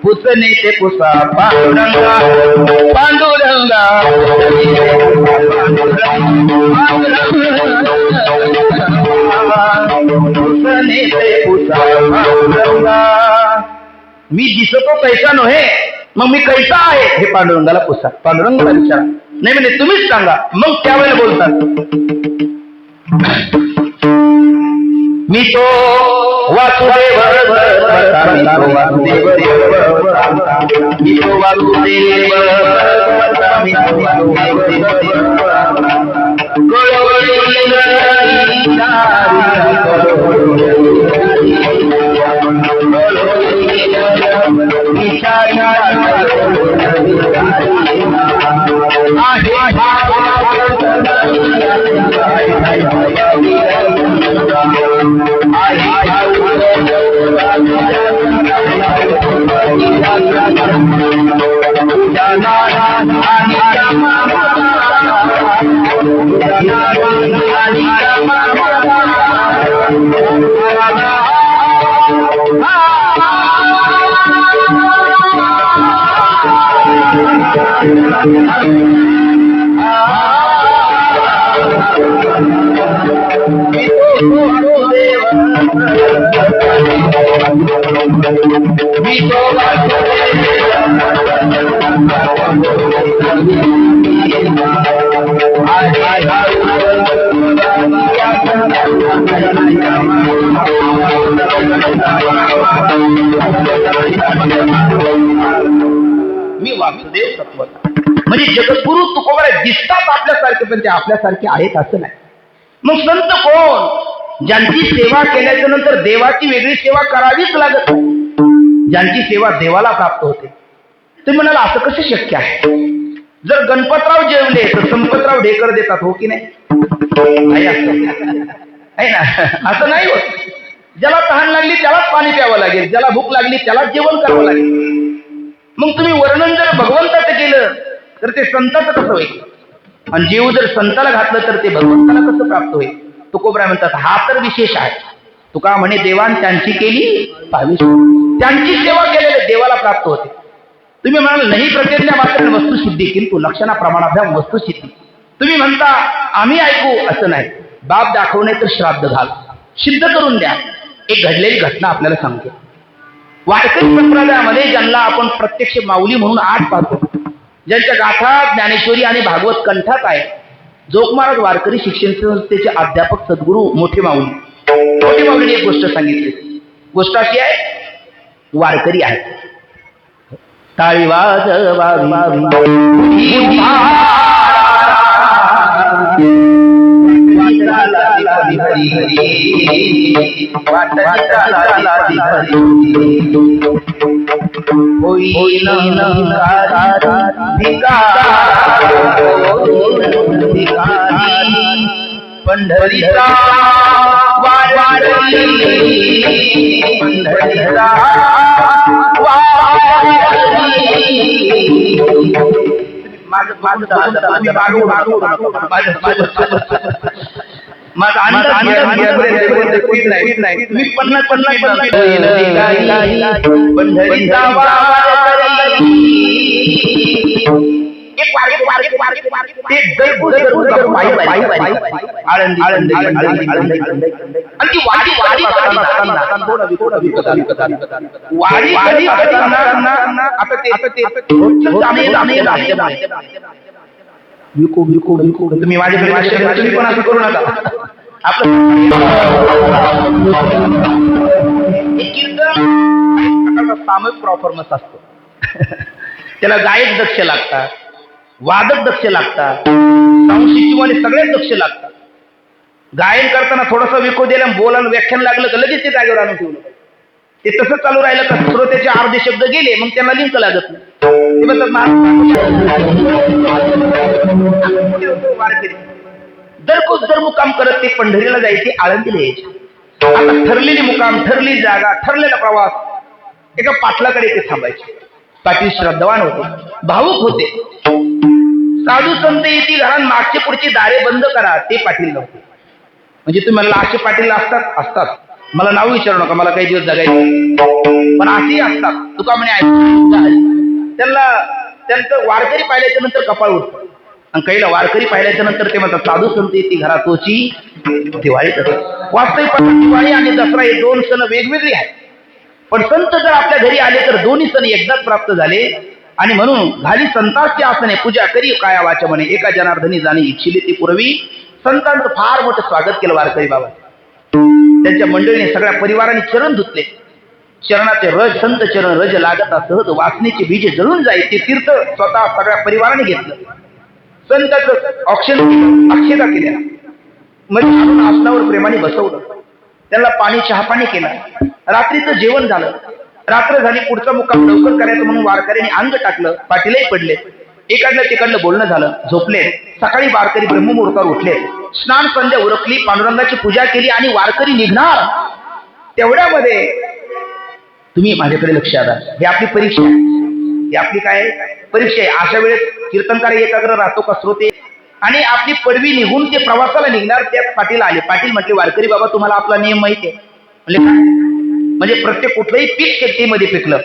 पुसणे ते पुसा पांडुरंगा, पांडुरंगा, पुसणे ते पुसा पांडुरंगा. मी दिसतो कैसा नव्हे, मग मी कैसा आहे हे पांडुरंगाला पुसा. पांडुरंगाला विचारा, नाही म्हणजे तुम्हीच सांगा. मग त्यावेळेला बोलतात, मी तो वासुदेव, मी तो वासुदेव, मी वासुदेव तत्व. म्हणजे जगद्गुरु तुकोबराय दिसतात आपल्यासारखे, पण ते आपल्यासारखे आहेत असं नाही. मग संत कोण? ज्यांची सेवा केल्याच्या नंतर देवाची वेगळी सेवा करावीच लागत नाही, ज्यांची सेवा देवाला प्राप्त होते. तुम्ही म्हणाला असं कसं शक्य आहे? जर गणपतराव जेवले तर संपतराव ढेकर देतात, हो की नाही? आहे ना? असं नाही होत. ज्याला तहान लागली त्यालाच पाणी प्यावं लागेल, ज्याला भूक लागली त्यालाच जेवण करावं लागेल. मग तुम्ही वर्णन जर भगवंताचं केलं तर ते संताचं कसं होईल? आणि जीव जर संताला घातलं तर ते भगवंताला कसं प्राप्त होईल? तुकोबराय म्हणतात हा तर विशेष आहे. तुका म्हणे देवान त्यांची केली पावी, त्यांची सेवा केलेल्या देवाला प्राप्त होते. तुम्ही म्हणाल नाही प्रत्यज्ञा मात्र वस्तुसिद्धी किंतु लक्षणा प्रमाणाभ्याम वस्तुसिद्धी. तुम्ही म्हणता आम्ही ऐकू, असं नाही. बाप दाखवणे तर श्राद्ध घाल, सिद्ध करून द्या. एक घडलेली घटना आपल्याला सांगते. वारकरी संप्रदायामध्ये ज्यांना आपण प्रत्यक्ष माऊली म्हणून आठ पाहतो, ज्यांच्या गाथा ज्ञानेश्वरी आणि भागवत कंठात आहे, जोगमार्ग वारकरी शिक्षण संस्थेचे अध्यापक सद्गुरू मोठे माऊली. मोठे माऊलीने एक गोष्ट सांगितली. गोष्ट अशी आहे, वारकरी आहे टाळी वाजवावी पंढरीचा वारी पंढरीचा माझा अंदाज मी 50-50 पंढरीचा तुम्ही माझ्याकडे पण असं करू नका. आपलं सामूहिक परफॉर्मन्स असतो. त्याला गायक दक्ष लागतात, वादक दक्ष लागतात, साऊंड सिस्टीमवाले सगळेच दक्ष लागतात. गायन करताना थोडंसं विको दिला, बोलायला व्याख्यान लागलं तर लगेच ते जागेवर आणून ठेवलं. ते तसंच चालू राहिलं का श्रोत्याचे अर्धे शब्द गेले, मग त्यांना लिंक लागत नाही. दर मुकाम करत ते पंढरीला जायचे, आळंदीला यायचे. आता ठरलेली मुकाम, ठरलेली जागा, ठरलेला प्रवास. एका पाटलाकडे ते थांबायचे. पाटील श्रद्धावान होते, भावुक होते. साधू संत येतील घरात, मागचे पुढची दारे बंद करा, ते पाटील नव्हते. म्हणजे तुम्ही मला असे पाटील असतात, मला नाव विचारू नका, मला काही दिवस जगायचे, पण असेही असतात. तुका म्हणे त्यांचं वारकरी पाहिल्याच्या नंतर कपाळ उठतं, आणि काहीला वारकरी पाहिल्याच्या नंतर ते म्हणतात साधू संत येती घरात तोची दिवाळीत असते. वास्तविक दिवाळी आणि दसरा हे दोन सण वेगवेगळे आहेत, पण संत जर आपल्या घरी आले तर दोन्ही सण एकदाच प्राप्त झाले. आणि म्हणून झाली संतांची आसने पूजा करी काया वाचा म्हणे, एका जनार्दनी जाणे इच्छिले ती पूर्वी. संतांचं फार मोठं स्वागत केलं वारकरी बाबा. त्यांच्या मंडळीने सगळ्या परिवाराने चरण धुतले. चरणाचे रज, संत चरण रज लागता सहज वासनेचे बीज जळून जाईल. ते तीर्थ स्वतः सगळ्या परिवाराने घेतलं. संतांचं औक्षण केलं, अक्षता केल्या, म्हणजे आसनावर प्रेमाने बसवलं. त्यांना पाणी चहा पाणी केलं. रात्रीचं जेवण झालं. रात्र झाली, पुढचा मुक्काम लवकर करायचं म्हणून वारकऱ्यांनी अंग टाकलं. पाटीलही पडले. एकाडलं तिकडलं बोलणं झालं, झोपले. सकाळी वारकरी ब्रह्ममुहूर्तावर उठले. स्नान संध्या उरकली, पांडुरंगाची पूजा केली आणि वारकरी निघणार. तेवढ्यामध्ये तुम्ही माझ्याकडे लक्ष द्या. ही आपली परीक्षा आहे, ही आपली काय परीक्षा आहे. अशा वेळेस कीर्तनकार एकाग्र राहतो का श्रोते? आणि आपली पडवी निघून ते प्रवासाला निघणार. त्यात पाटील आले. पाटील म्हटले वारकरी बाबा तुम्हाला आपला नियम माहिती आहे? म्हणजे काय? म्हणजे प्रत्येक कुठलंही पीक शेतीमध्ये पिकलं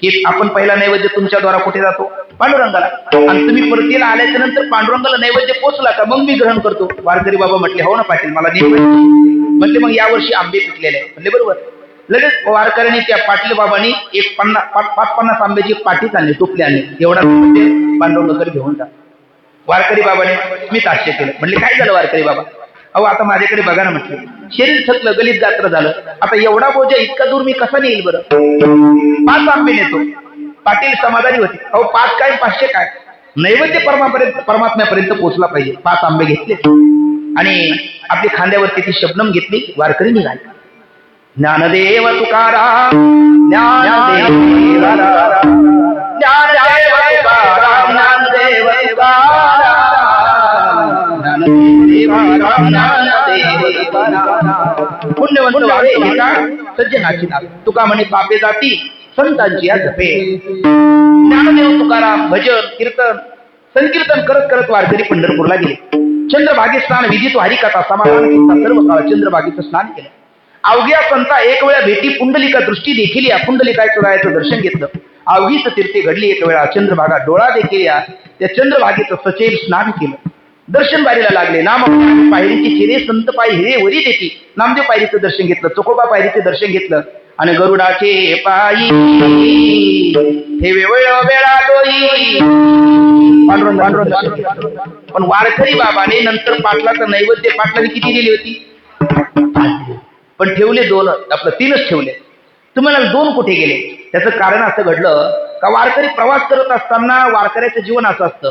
की आपण पहिला नैवेद्य तुमच्या द्वारा कुठे जातो? पांडुरंगाला. आणि तुम्ही परतीला आल्याच्या नंतर पांडुरंगाला नैवेद्य पोचला का मग मी ग्रहण करतो. वारकरी बाबा म्हटले हो ना पाटील मला नियम म्हटले मग यावर्षी आंबे पिकलेले म्हटले बरोबर. लगेच वारकऱ्यांनी त्या पाटील बाबांनी एक 50 आंब्याची पाठीच आणली, टोपली आणली. एवढा पांडुरंगाकडे घेऊन जा. वारकरी बाबाने स्मित हास्य केलं. म्हणले काय झालं वारकरी बाबा? अहो आता माझ्याकडे बघा ना म्हटले. शरीर थकलं, गलित गात्र झालं. आता एवढा बोजा इतका दूर मी कसा नेईल बरं? 5 आंबे नेतो. पाटील समाधानी होते. अहो 5 काय 500 काय, नैवेद्य परमात्म्यापर्यंत पोहोचला पाहिजे. 5 आंबे घेतले आणि आपली खांद्यावरती ती शबनम घेतली. वारकरी निघाले. ज्ञानदेव तुकाराम, ज्ञानदेव तुकाराम, ज्ञानदेव तुकाराम, ज्ञानदेव तुकाराम. पुण्यवंत वाळे एका सज्जनाची नाव. तुका म्हणे पापे जाती संतांची या जपे. ज्ञानदेव तुकाराम भजन कीर्तन संकीर्तन करत करत वारकरी पंढरपूरला गेले. चंद्रभागी स्नान विधित हरिकथा समाधान किंवा सर्व काळ चंद्रभागीचं स्नान केलं. अवघ्या संता एक वेळा भेटी पुंडलिका दृष्टी देखील या. पुंडलिकाचं रायाचं दर्शन घेतलं. अवघीच तीर्थे घडली एक वेळा. चंद्रभागा डोळा देखील या. त्या चंद्रभागेचं सचेल स्नान केलं. दर्शन बारीला लागले. नाम पायरीची चिरे संत पाय हिरे वरी देती. नामदेव पायरीचं दर्शन घेतलं. चोखोबा पायरीचं दर्शन घेतलं. आणि गरुडाचे पायी हे वेळा डोई पांडुरंग. पण वारकरी बाबाने नंतर पाटलाचं नैवेद्य पाटलाने किती दिली होती? पण ठेवले 2, आपलं 3च ठेवले. तुम्हाला 2 कुठे गेले? त्याचं कारण असं घडलं का वारकरी प्रवास करत असताना वारकऱ्याचं जीवन असं असतं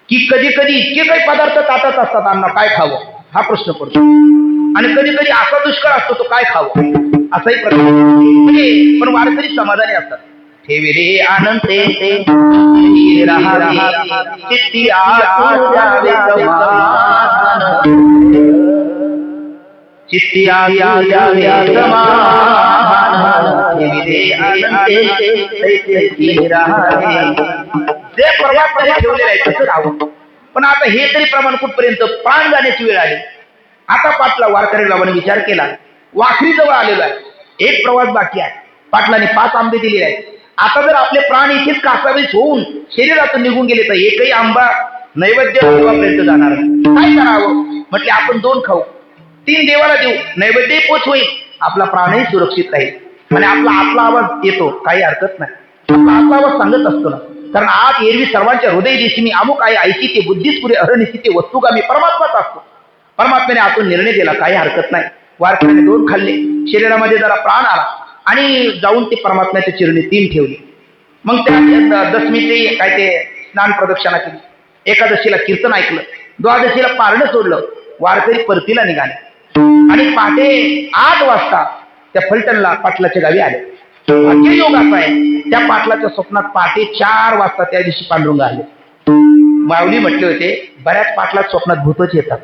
की कधी कधी इतके काही पदार्थ ताटात असतात, अन्न काय खावं हा प्रश्न पडतो, आणि कधी कधी असा दुष्काळ असतो तो काय खावं असाही प्रश्न. म्हणजे पण वारकरी समाधानी असतात. ठेविले आनंद चित्ती जे परमात्म्याने ठेवलेलं आहे तसं राहावं. पण आता हे तरी प्रमाण कुठपर्यंत, प्राण जाण्याची वेळ आली. आता पाटला वारकरी बाबांनी विचार केला, वाखरी जवळ आलेला आहे, एक प्रवास बाकी आहे, पाटलाने 5 आंबे दिलेले आहेत. आता जर आपले प्राण इथेच कासावीस होऊन शरीरातून निघून गेले तर एकही आंबा नैवेद्य देवापर्यंत जाणार नाही. काय करावं म्हटले, आपण 2 खाऊ, 3 देवाला देऊ, नैवेद्य पोच होईल, आपला प्राणही सुरक्षित राहील. आणि आपला आतला आवाज येतो, काही हरकत नाही, आपला आतला आवाज सांगत असतो ना. कारण आत एरवी सर्वांच्या हृदय दिशी मी अमुक आहे, ऐशी ते बुद्धीस पुरे अहरनिशी ते वस्तुगामी परमात्माच असतो. परमात्म्याने आतून निर्णय दिला, काही हरकत नाही. वारकऱ्याने 2 खाल्ले, शरीरामध्ये जरा प्राण आला आणि जाऊन ते परमात्म्याच्या चरणी 3 ठेवले. मग त्या दशमीचे काय ते स्नान प्रदक्षिणा केली, एकादशीला कीर्तन ऐकलं, द्वादशीला पारणं सोडलं, वारकरी परतीला निघाले आणि पहाटे 8 वाजता त्या फलटणला पाटलाच्या गावी आले. भाग्य योग असा आहे, त्या पाटलाच्या स्वप्नात पहाटे 4 वाजता त्या दिवशी पांडुरंग आले. माऊली म्हटले होते, बऱ्याच पाटलात स्वप्नात भूतच येतात.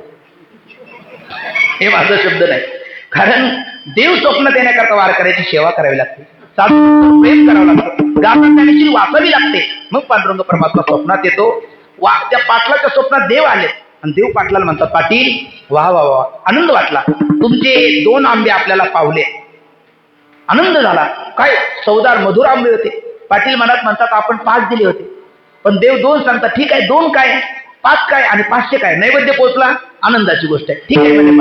हे माझा शब्द नाही, कारण देव स्वप्नात येण्याकरता वारकऱ्याची सेवा करावी लागते, प्रेम करावं लागतं, गाथा ज्ञानेश्वरी वाचावी लागते, मग पांडुरंग परमात्मा स्वप्नात येतो. त्या पाटलाच्या स्वप्नात देव आले आणि देव पाटलाला म्हणतात, पाटील वा वा वा, आनंद वाटला, तुमचे 2 आंबे आपल्याला पावले, आनंद झाला. काय चवदार मधुर आंबे होते. पाटील मनात म्हणतात, आपण 5 दिले होते, पण देव 2 सांगतात, ठीक आहे 2 काय 5 काय आणि 500 काय, नैवेद्य पोचला, आनंदाची गोष्ट आहे, ठीक आहे म्हणजे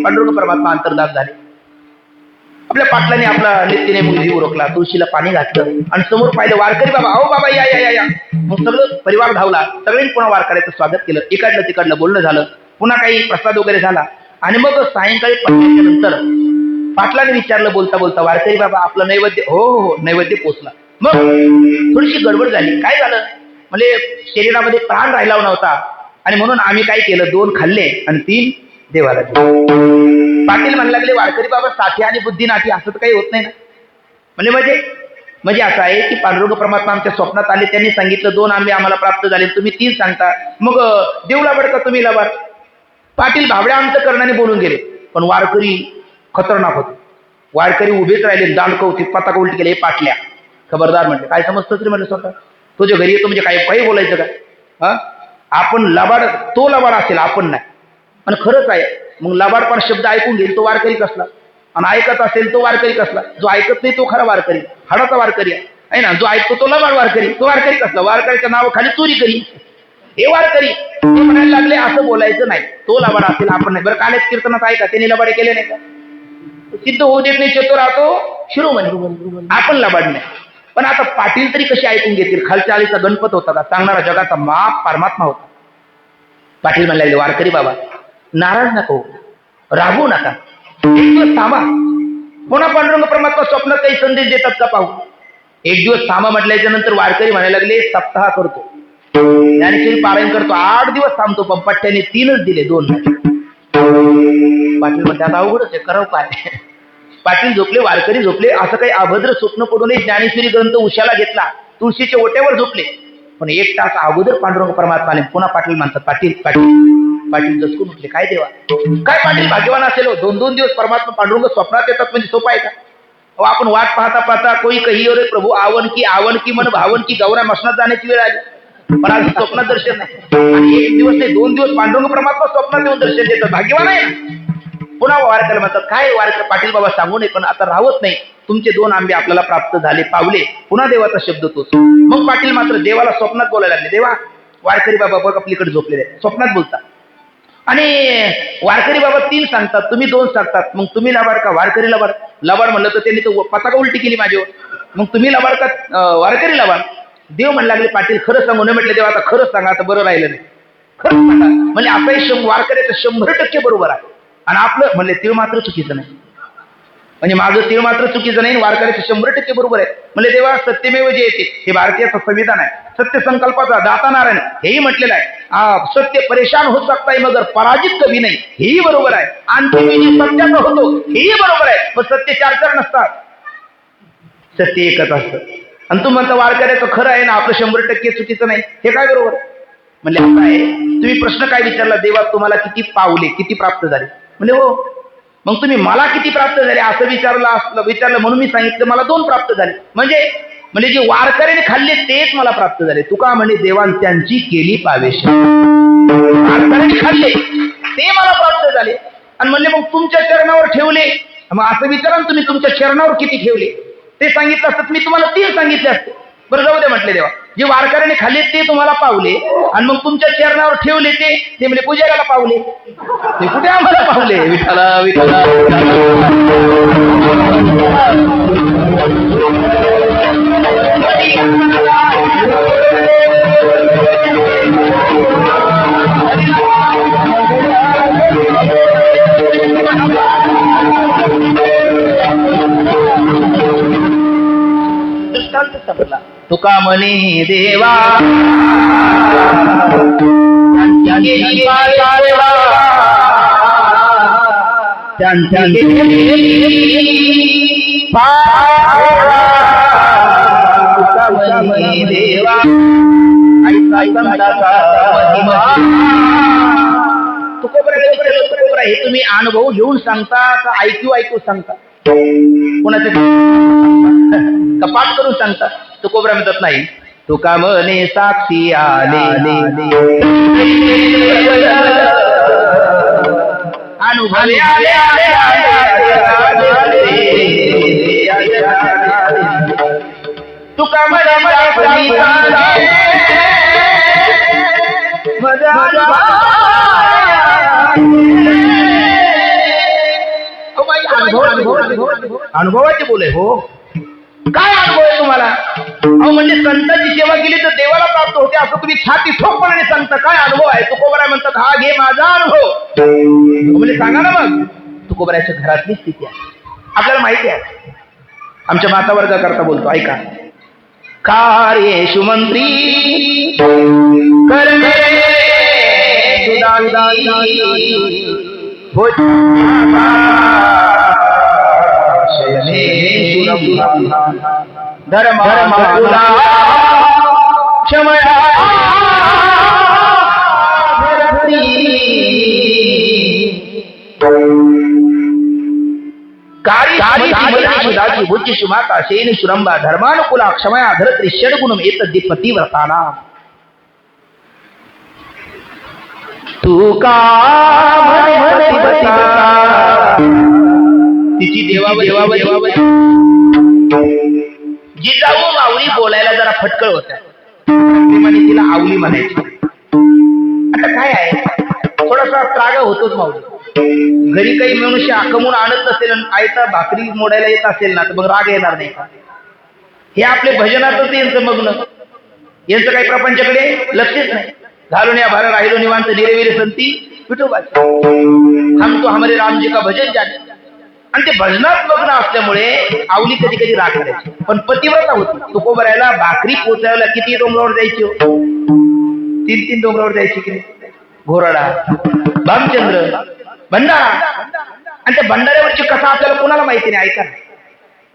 पांडुरंग परमात्मा अंतर्धान झाले. आपल्या पाटलाने आपला नित्यने मुलगी उरकला, तुळशीला पाणी घातलं आणि समोर पाहिलं वारकरी बाबा, अहो बाबा या या या. मग सगळं परिवार धावला, सगळ्यांनी पुन्हा वारकऱ्याचं स्वागत केलं, इकडलं तिकडलं बोलणं झालं, पुन्हा काही प्रसाद वगैरे झाला. आणि मग सायंकाळी 5 नंतर पाटलाने विचारलं बोलता बोलता, वारकरी बाबा आपलं नैवेद्य, हो हो हो नैवेद्य पोचला. मग थोडीशी गडबड झाली, काय झालं म्हणजे शरीरामध्ये प्राण राहिला नव्हता आणि म्हणून आम्ही काय केलं, 2 खाल्ले आणि 3 देवाला दिले. पाटील म्हणू लागले, वारकरी बाबा साथी आणि बुद्धी नाठी असं तर काही होत नाही ना. म्हणजे असं आहे की पांडुरंग परमात्मा आमच्या स्वप्नात आले, त्यांनी सांगितलं 2 आंबे आम्हाला प्राप्त झाले, तुम्ही 3 सांगता, मग देव लाभाड का तुम्ही लाभाड. पाटील भाबड्या अंतकरणाने बोलून गेले, पण वारकरी खतरनाक होते. वारकरी उभेच राहिले, दांडकं होती, पताका उलटी केले, पाटल्या खबरदार म्हटले, काय समजतच रे म्हटलं, स्वतः तुझ्या घरी येतो म्हणजे काही बोलायचं का, हा आपण लबाड, तो लबाड असेल आपण नाही. आणि खरंच आहे, मग लबाडपण शब्द ऐकून घेईल तो वारकरी कसला, आणि ऐकत असेल तो वारकरी कसला, जो ऐकत नाही तो खरा वारकरी, हाडाचा वारकरी आहे ना, जो ऐकतो तो लबाड वारकरी, तो वारकरी कसला, वारकरीच्या नावाखाली चोरी करी, हे वारकरी. ते म्हणायला लागले असं बोलायचं नाही, तो लबाड असेल आपण नाही. बरं कालच कीर्तनात ऐका, त्यांनी लबाडे केले नाही का, सिद्ध होऊ देत नाही, चतुर राहतो शिरोमणी, आपण लबाड नाही. पण आता पाटील तरी कशी ऐकून घेतील, खालच्या आळीचा गणपत होता का, सांगणारा जगाचा माप परमात्मा होता. पाटील म्हणाले, वारकरी बाबा नाराज नको, रागवू नका, एक दिवस थांबा, पुन्हा पांडुरंग परमात्मा स्वप्नात काही संदेश देतात का पाहू. एक दिवस थांबा म्हटल्याच्या नंतर वारकरी म्हणायला लागले, सप्ताह करतो, ज्ञानेश्वरी पारायण करतो, 8 दिवस थांबतो, पण पट्ट्याने 3च दिले, 2 नाही. पाटील म्हणते, आता अवघडच आहे, करावं काय. पाटील झोपले, वारकरी झोपले, असं काही अभद्र स्वप्न पडूनही ज्ञानेश्वरी ग्रंथ उशाला घेतला, तुळशीच्या ओट्यावर झोपले. पण 1 तास अगोदर पांडुरंग परमात्माने पुन्हा पाटील म्हणतात, पाटील दचकून उठले, काय देवा, काय पाटील भाग्यवान असेल, 2-2 दिवस परमात्मा पांडुरंग स्वप्नात येतात म्हणजे सोपं आहे का. आपण वाट पाहता पाहता कोई कही रे प्रभू आवन की मन भावन की गौरा मसनात जाण्याची वेळ आली, पण आज स्वप्नात दर्शन नाही. आणि 1 दिवस नाही 2 दिवस पांडुरंग परमात्मा स्वप्नात येऊन दर्शन देतात, भाग्यवान आहे. पुन्हा वारकरी म्हणतात, काय वारकरी, पाटील बाबा सांगू नये, पण आता राहत नाही, तुमचे 2 आंबे आपल्याला प्राप्त झाले, पावले. पुन्हा देवाचा शब्द तोच. मग पाटील मात्र देवाला स्वप्नात बोलायला लागले, देवा वारकरी बाबा बघ आपलीकडे झोपलेले आहे, स्वप्नात बोलतात. आणि वारकरी बाबा 3 सांगतात, तुम्ही 2 सांगतात, मग तुम्ही लबाड का वारकरी लबाड. लबाड म्हणलं तर त्यांनी तो पताका उलटी केली माझ्यावर, मग तुम्ही लबाड का वारकरी लबाड. देव म्हणू लागले, पाटील खरं सांगू नये. म्हटले, देवा आता खरंच सांगा, आता बरं राहिलं नाही, खरंच सांगा. म्हणजे आपलाही वारकऱ्याचं 100% बरोबर आहे आणि आपलं म्हणले ते मात्र चुकीचं नाही. म्हणजे माझं तीळ मात्र चुकीचं नाही, वारकऱ्याचं 100% बरोबर आहे. म्हणजे देवा सत्यमेव जे येते हे भारतीयाचं संविधान आहे. सत्य संकल्पाचा दाता नारायण हेही म्हटलेलं आहे. सत्य परेशान हो सकता है मगर पराजित कभी नाही, हेही बरोबर आहे. अंतिम विजय सत्याचा होतो, हेही बरोबर आहे. पण सत्य 4 नसतात, सत्य एकच असतं. आणि तू म्हणता वारकऱ्याचं खरं आहे ना, आपलं 100% चुकीचं नाही, हे काय बरोबर? म्हणजे असं आहे. तुम्ही प्रश्न काय विचारला, देवा तुम्हाला किती पावले, किती प्राप्त झाले? म्हणजे हो. मग तुम्ही मला किती प्राप्त झाले असं विचारलं म्हणून मी सांगितलं मला 2 प्राप्त झाले. म्हणजे जे वारकऱ्याने खाल्ले तेच मला प्राप्त झाले. तुका म्हणे देवान त्यांची केली पावेश, वारकऱ्याने खाल्ले ते मला प्राप्त झाले. आणि म्हणले मग तुमच्या चरणावर ठेवले, मग असं विचारा तुम्ही तुमच्या चरणावर किती ठेवले ते सांगितलं असतं मी तुम्हाला 3 सांगितले असते. बरं जाऊ दे म्हटले देवा, जे वारकऱ्याने खाल्ले ते तुम्हाला पावले आणि मग तुमच्या चरणावर ठेवले ते म्हणजे पुजाऱ्याला पावले, ते कुठे आम्हाला पावले? विठाला विठाला तुका म्हणे देवा तुकोबरा हे तुम्ही अनुभव घेऊन सांगता का ऐकू सांगता? कोणाचे कपाट करून सांगता? तुकोबरा म्हणतात नाही, तुका म्हणे साक्षी आले अनुभव तुका म्हणे अनुभवाचे बोले. हो काय अनुभव आहे तुम्हाला? अहो म्हणजे संतांची सेवा केली तर देवाला प्राप्त होते असं तुम्ही छाती ठोकपणाने सांगता. काय अनुभव आहे? तुकोबरा म्हणतात हा घे माझा अनुभव. म्हणजे सांगा ना मग. तुकोबराच्या घरातली स्थिती आहे आपल्याला माहिती आहे. आमच्या माता वर्गाकरता बोलतो, ऐका. कार्ये मंत्री करणे धर्म क्षमया कार्य बुद्धी सुमाता शेन सुरंबा धर्मानुकूला क्षमया धरत्री षडगुणम एतद्दी पतिव्रताना. तू का तिची देवावर जिजाऊ माऊली बोलायला जरा फटकळ होत्या, तिला आवली म्हणायची. आता काय आहे, थोडासा त्राग होतोच माऊली. घरी काही मनुष्य आकमून आणत नसेल, आयता भाकरी मोडायला येत असेल ना, तर मग राग येणार नाही का? हे आपले भजनातच यांचं मग्न, यांचं काही प्रपंचाकडे लक्षच नाही. घालून या भार राहिलो निवांत निरेविरे संती विठोबाचे, हम तो हमारे राम जी का भजन जाने. आणि ते भजनात मग्न असल्यामुळे आवली कधी कधी राग करायची, पण पतिव्रता होती. तुकोबरायला भाकरी पोचायला किती डोंगरावर जायची? 3 डोंगरावर जायची की घोराडा, भामचंद्र, भंडारा. आणि त्या भंडाऱ्यावरची कथा आपल्याला कोणाला माहिती नाही. ऐका,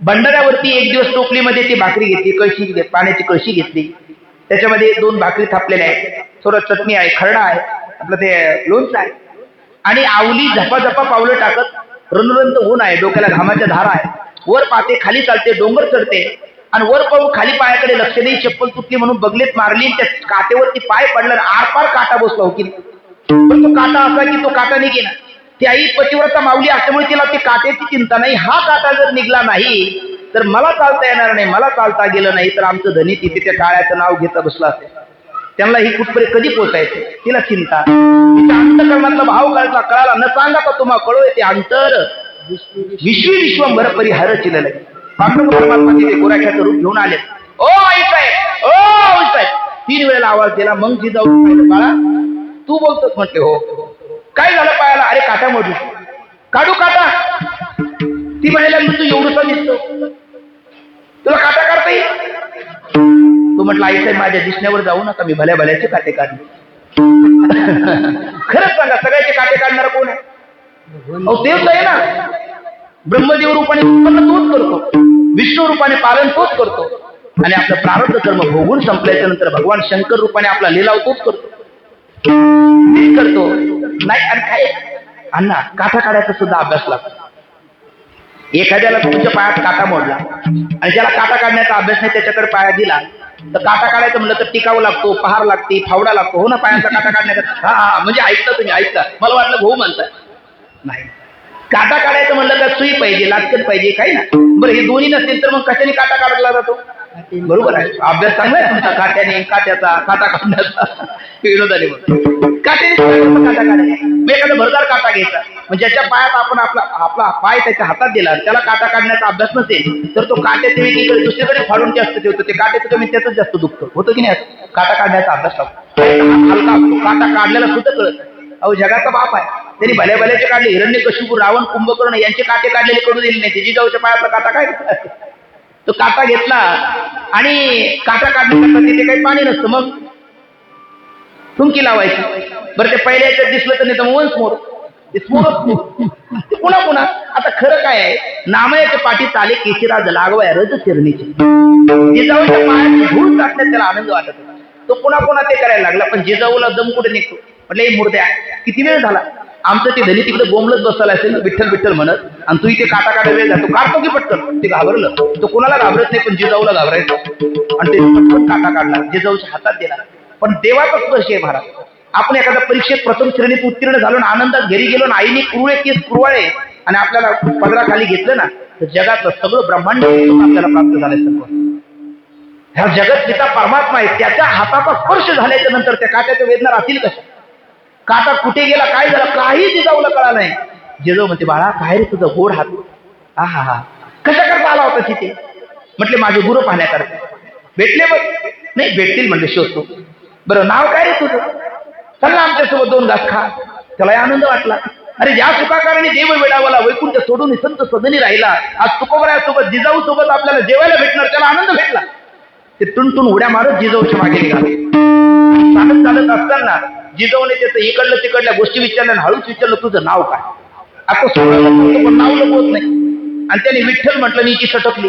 भंडाऱ्यावरती एक दिवस टोपलीमध्ये ती भाकरी घेतली, पाण्याची कळशी घेतली, त्याच्यामध्ये 2 भाकरी थापलेल्या आहेत, थोडं चटणी आहे, खरडा आहे, आपलं ते लोणचं आहे. आणि आवली झपाझपा पावलं टाकत रणुरंत ऊन आहे, डोक्याला घामाच्या धारा आहे, वर पाहते, खाली चालते, डोंगर चढते. आणि वर पाहून खाली पायाकडे लक्ष नाही, चप्पल तुटली म्हणून बगलेत मारली, त्या काटेवरती पाय पडला, आरपार काटा बसला. हो की नाही? पण तो काटा असा की तो काटा निघे ना. ती आई पतिव्रता माऊली असल्यामुळे तिला ती काट्याची चिंता नाही. हा काटा जर निघला नाही तर मला चालता येणार नाही, मला चालता गेलं नाही तर आमचं धनी तिथे त्या टाळ्याचं नाव घेता बसलं असेल. त्यांना ही कुठपर्यंत कधी पोचायचं तिला चिंता. तिच्या अंतकरणातला भाव कळाला न सांगा तर तुम्हाला कळू येते. अंतर विश्वंभर परिहार चिलले. परमात्मा तिथे गोराख्याचं रूप घेऊन आले. ओ आई साहेब, ओ आई साहेब, 3 वेळेला आवाज दिला. मग जी जाऊ बाळा तू बोलतोस म्हटले. हो काय झालं पायाला? अरे काटा मोडू. काढू काटा. ती म्हणायला आणि तू एवढंसा दिसतो, तुला काटा काढता येईल? तू म्हटलं आईसाहेब माझ्या दिसण्यावर जाऊ नका, मी भल्या भल्याचे काटे काढले. खरंच सांगा, सगळ्याचे काटे काढणारा कोण आहे? अहो तेच आहे ना. ब्रह्मदेव रूपाने उत्पन्न तोच करतो, विष्णू रूपाने पालन तोच करतो, आणि आपलं प्रारब्ध कर्म भोगून संपल्याच्या नंतर भगवान शंकर रूपाने आपला लिलाव तोच करतो. नाही. आणि काय अण्णा, काटा काढायचा सुद्धा अभ्यास लागतो. एखाद्याला तुमच्या पायात काटा मोडला आणि ज्याला काटा काढण्याचा अभ्यास नाही त्याच्याकडे पाया दिला तर काटा काढायचं म्हणलं तर टिकावं लागतो, पहार लागते, फावडा लागतो. हो ना, पायाचा काटा काढण्याचा. हा म्हणजे ऐकता तुम्ही, ऐकता. मला वाटलं भाऊ म्हणताय. नाही, काटा काढायचं म्हणलं तर सुई पाहिजे, लाचकट पाहिजे, काही ना. बरं, हे दोन्ही नसतील तर मग कशाने काटा काढला जातो? बरोबर आहे. अभ्यास चांगला आहे तुमचा, काट्याने, काट्याचा, काटा काढण्याचा. विनोदाने काट्याने काटा काढायचा. मग एखादा भरदार काटा घ्यायचा, म्हणजे ज्याच्या पायात आपण आपला पाय त्याच्या हातात दिला, त्याला काटा काढण्याचा अभ्यास नसेल तर तो काट्याच्या वेगळीकडे दुसरीकडे फाडून जास्त ठेवतो. ते काट्याचं कमी त्याच जास्त दुखतं. होतं की नाही? काटा काढण्याचा अभ्यास लागतो. हलका असतो, काटा काढलेला सुद्धा कळत. अहो जगाचा बाप आहे, त्यांनी भल्या भल्याचे काढले. हिरण्यकशिपू, रावण, कुंभकर्ण यांचे काटे काढलेले कडू दिले नाही. जिजाऊच्या पायातला काटा काय? तो काटा घेतला आणि काटा काढण्यासाठी तिथे काही पाणी नसतं, मग थुंकी लावायची. बरं, ते पहिल्या याच्यात दिसलं तर नाही तर वन्स मोर, पुन्हा पुन्हा. आता खरं काय आहे, नामयाच्या पाठी चाले केशराज लागवाय रज चिरणीचे. जिजाऊच्या पायाची धूळ चाटण्यात त्याला आनंद वाटत होता. तो पुन्हा पुन्हा ते करायला लागला. पण जिजाऊला दम कुठे निघतो? म्हटलं हे मूर्त्या, किती वेळ झाला? आमचं ते धनी तिकडे बोंबलत बसायला असेल विठ्ठल विठ्ठल म्हणत, आणि तू इथे काटा काढा वेळ जातो. काढतो की पटकन. ते घाबरलं. तो कोणाला घाबरत नाही, पण जिजाऊला घाबरायचं. आणि ते पटकन काटा काढला, जिजाऊच्या हातात दिला. पण देवाचा स्पर्श आहे महाराज. आपण एखाद्या परीक्षेत प्रथम श्रेणीत उत्तीर्ण झालो, आनंदात घरी गेलो, आईने कुरळे केस कुरवाळे आणि आपल्याला पदराखाली घेतलं ना, तर जगातलं सगळं ब्रह्मांड आपल्याला प्राप्त झाल्यासारखं. ह्या जगत पिता परमात्मा आहे, त्याच्या हाताचा स्पर्श झाल्याच्या नंतर त्या काट्याच्या वेदना राहतील कशा? काटा कुठे गेला, काय झालं, काही जिजाऊला कळालं नाही. जिजाऊ म्हणते, बाळा काय रे तुझं गोड हात? हा कशा करता आला होता तिथे? म्हटले माझे गुरु पाहण्याकरता. भेटले? बघ नाही भेटतील म्हणले, शोधतो. बरं, नाव काय रे तुझं? चल ना आमच्यासोबत 2 घास खा. त्याला आनंद वाटला. अरे ज्या सुखाकारणी देव वेडावला, वैकुंठ सोडून संत सदनी राहिला, आज तुकोबरायासोबत जिजाऊ सोबत आपल्याला जेवायला भेटणार, त्याला आनंद भेटला. ते टुनटुन उड्या मारत जिजाऊच्या मागे निघाले. चालत असताना जिजाऊने त्याचं इकडलं तिकडल्या गोष्टी विचारल्या, हळूच विचारलं, तुझं नाव काय? आता सोडलं पण नाव लपवत नाही. आणि त्याने विठ्ठल म्हटलं, नीची सटकली.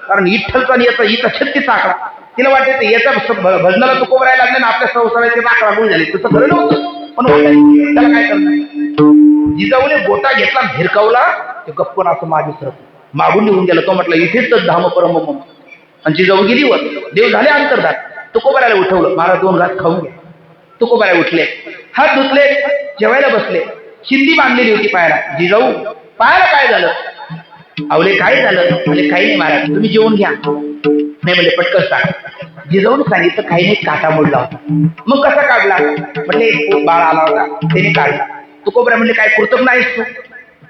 कारण विठ्ठलचा आणि याचा 36 आकडा. तिला वाटते याचा भजनाला तुकोबरायला लागले ना, आपल्या संसाराचे आकडा गुळ झाले. तसं खरं नव्हतं, पण त्याला काय करणार? जिजाऊने गोटा घेतला, भिरकावला, ते गप्पन असं मागे सरकलं, मागून निघून गेला. तो म्हटलं इथेच तर धाम परम. आणि जिजाऊ गेली वर. देव झाले अंतर्धान. तुकोबरायला उठवलं, महाराज 2 घास खाऊन घ्या. तुकोबराय उठले, हात धुतले, जेवायला बसले. शिंदी बांधलेली होती पायाला. जिजाऊ, पायाला काय झालं? आवले काय झालं? म्हणजे काही नाही महाराज, तुम्ही जेवून घ्या. नाही म्हणजे पटकन सांग. जिजाऊने सांगितलं, काही नाही, काटा मोडला होता. मग कसा काढला? म्हटले बाळ आला होता, त्याने काढला. तुकोबराय म्हणले, काय कृतज्ञ नाहीस तू?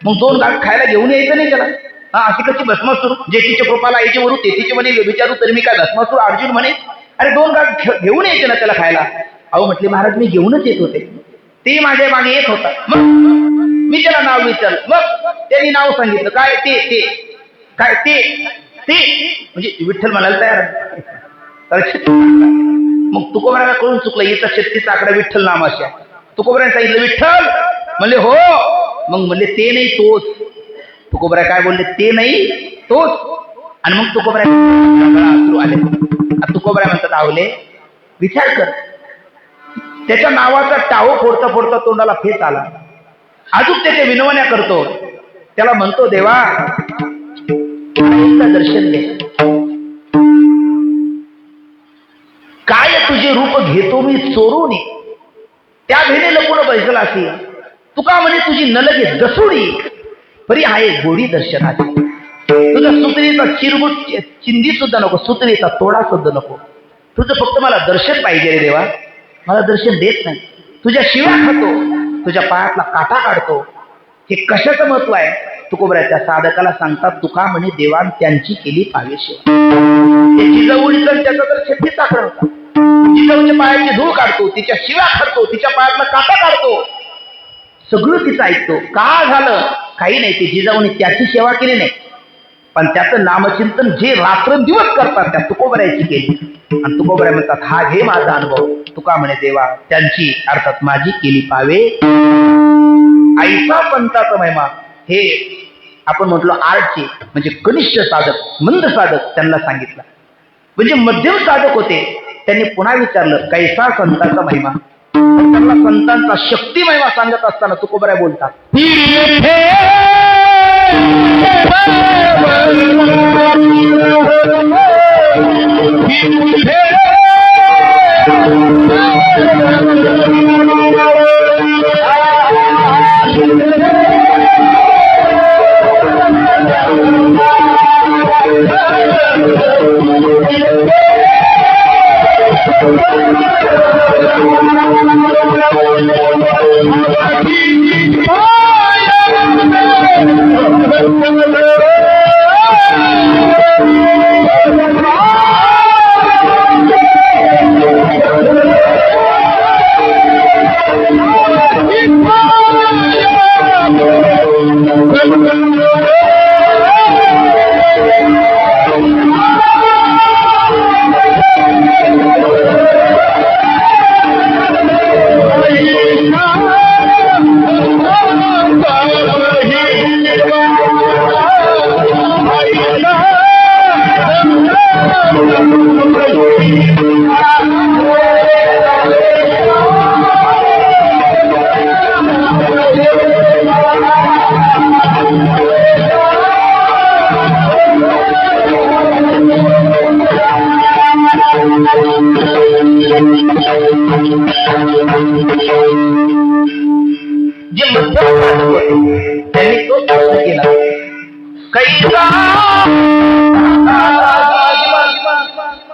मग 2 घास खायला घेऊन यायचं नाही त्याला? अशी कशी भस्मासूर? जेठीच्या कृपाला आईची वरू तेथीचे म्हणे विचारू तर मी काय भस्मासूर? अर्जुन म्हणे, अरे 2 घास घेऊन यायचे ना त्याला खायला. अहो म्हटले, महाराज मी घेऊनच येत होते, ते माझ्या मागे येत होता. मग मी त्याला नाव विचारलं, मग त्यांनी नाव सांगितलं. काय? ते काय? ते म्हणजे विठ्ठल म्हणायला तयार. मग तुकोबरायला कळून चुकलं, याचा 36 आकडा विठ्ठल नामाशी आहे. तुकोबरायने सांगितलं, विठ्ठल? म्हणले हो. मग म्हणले, ते नाही तोच. तुकोबराय काय बोलले? ते नाही तोच. आणि मग तुकोबराय आले. तुकोबराय म्हणतात, आवले विचार कर. त्याच्या नावाचा टाहो फोडता फोडता तोंडाला फेस आला. अजून त्याच्या विनवण्या करतो. त्याला म्हणतो, देवा दर्शन दे. काय तुझे रूप घेतो मी चोरून, त्या भेने लपून बैसला असे. तुका म्हणे तुझी नलगे दसुडी, परी आहे गोडी दर्शनाची. तुझा सुत्रीचा चिरगुट चिंदी सुद्धा नको, सुत्रीचा तोडा सुद्धा नको. तुझं फक्त मला दर्शन पाहिजे रे देवा. मला दर्शन देत नाही. तुझ्या शिव्या खातो, तुझ्या पायातला काटा काढतो. हे कशाचं महत्व आहे? तुकोबराय त्या साधकाला सांगतात, तुका म्हणे देवान त्यांची केली पावेशी. जिजाऊचं त्याचा तर 36 आकडा होता. जिजाऊच्या पायाची धूळ काढतो, तिच्या शिव्या खातो, तिच्या पायातला काटा काढतो, सगळं तिचं ऐकतो. का झालं? काही नाही, ते जिजाऊने त्याची सेवा केली नाही, पण त्याचं नामचिंतन जे रात्रंदिवस करतात त्या तुकोबरायची केली. आणि तुकोबराय म्हणतात, हा घे माझा अनुभव. तुका म्हणे, देवा त्यांची अर्थात माझी केली पावे. ऐसा पंथाचा महिमा. हे आपण म्हटलो आर्टचे म्हणजे कनिष्ठ साधक, मंद साधक त्यांना सांगितलं. म्हणजे मध्यम साधक होते, त्यांनी पुन्हा विचारलं, कैसा संतांचा महिमा. त्यांना संतांचा शक्ती महिमा सांगत असताना तुकोबराय बोलतात, जे त्यांनी तो प्रश्न केला, कैसा.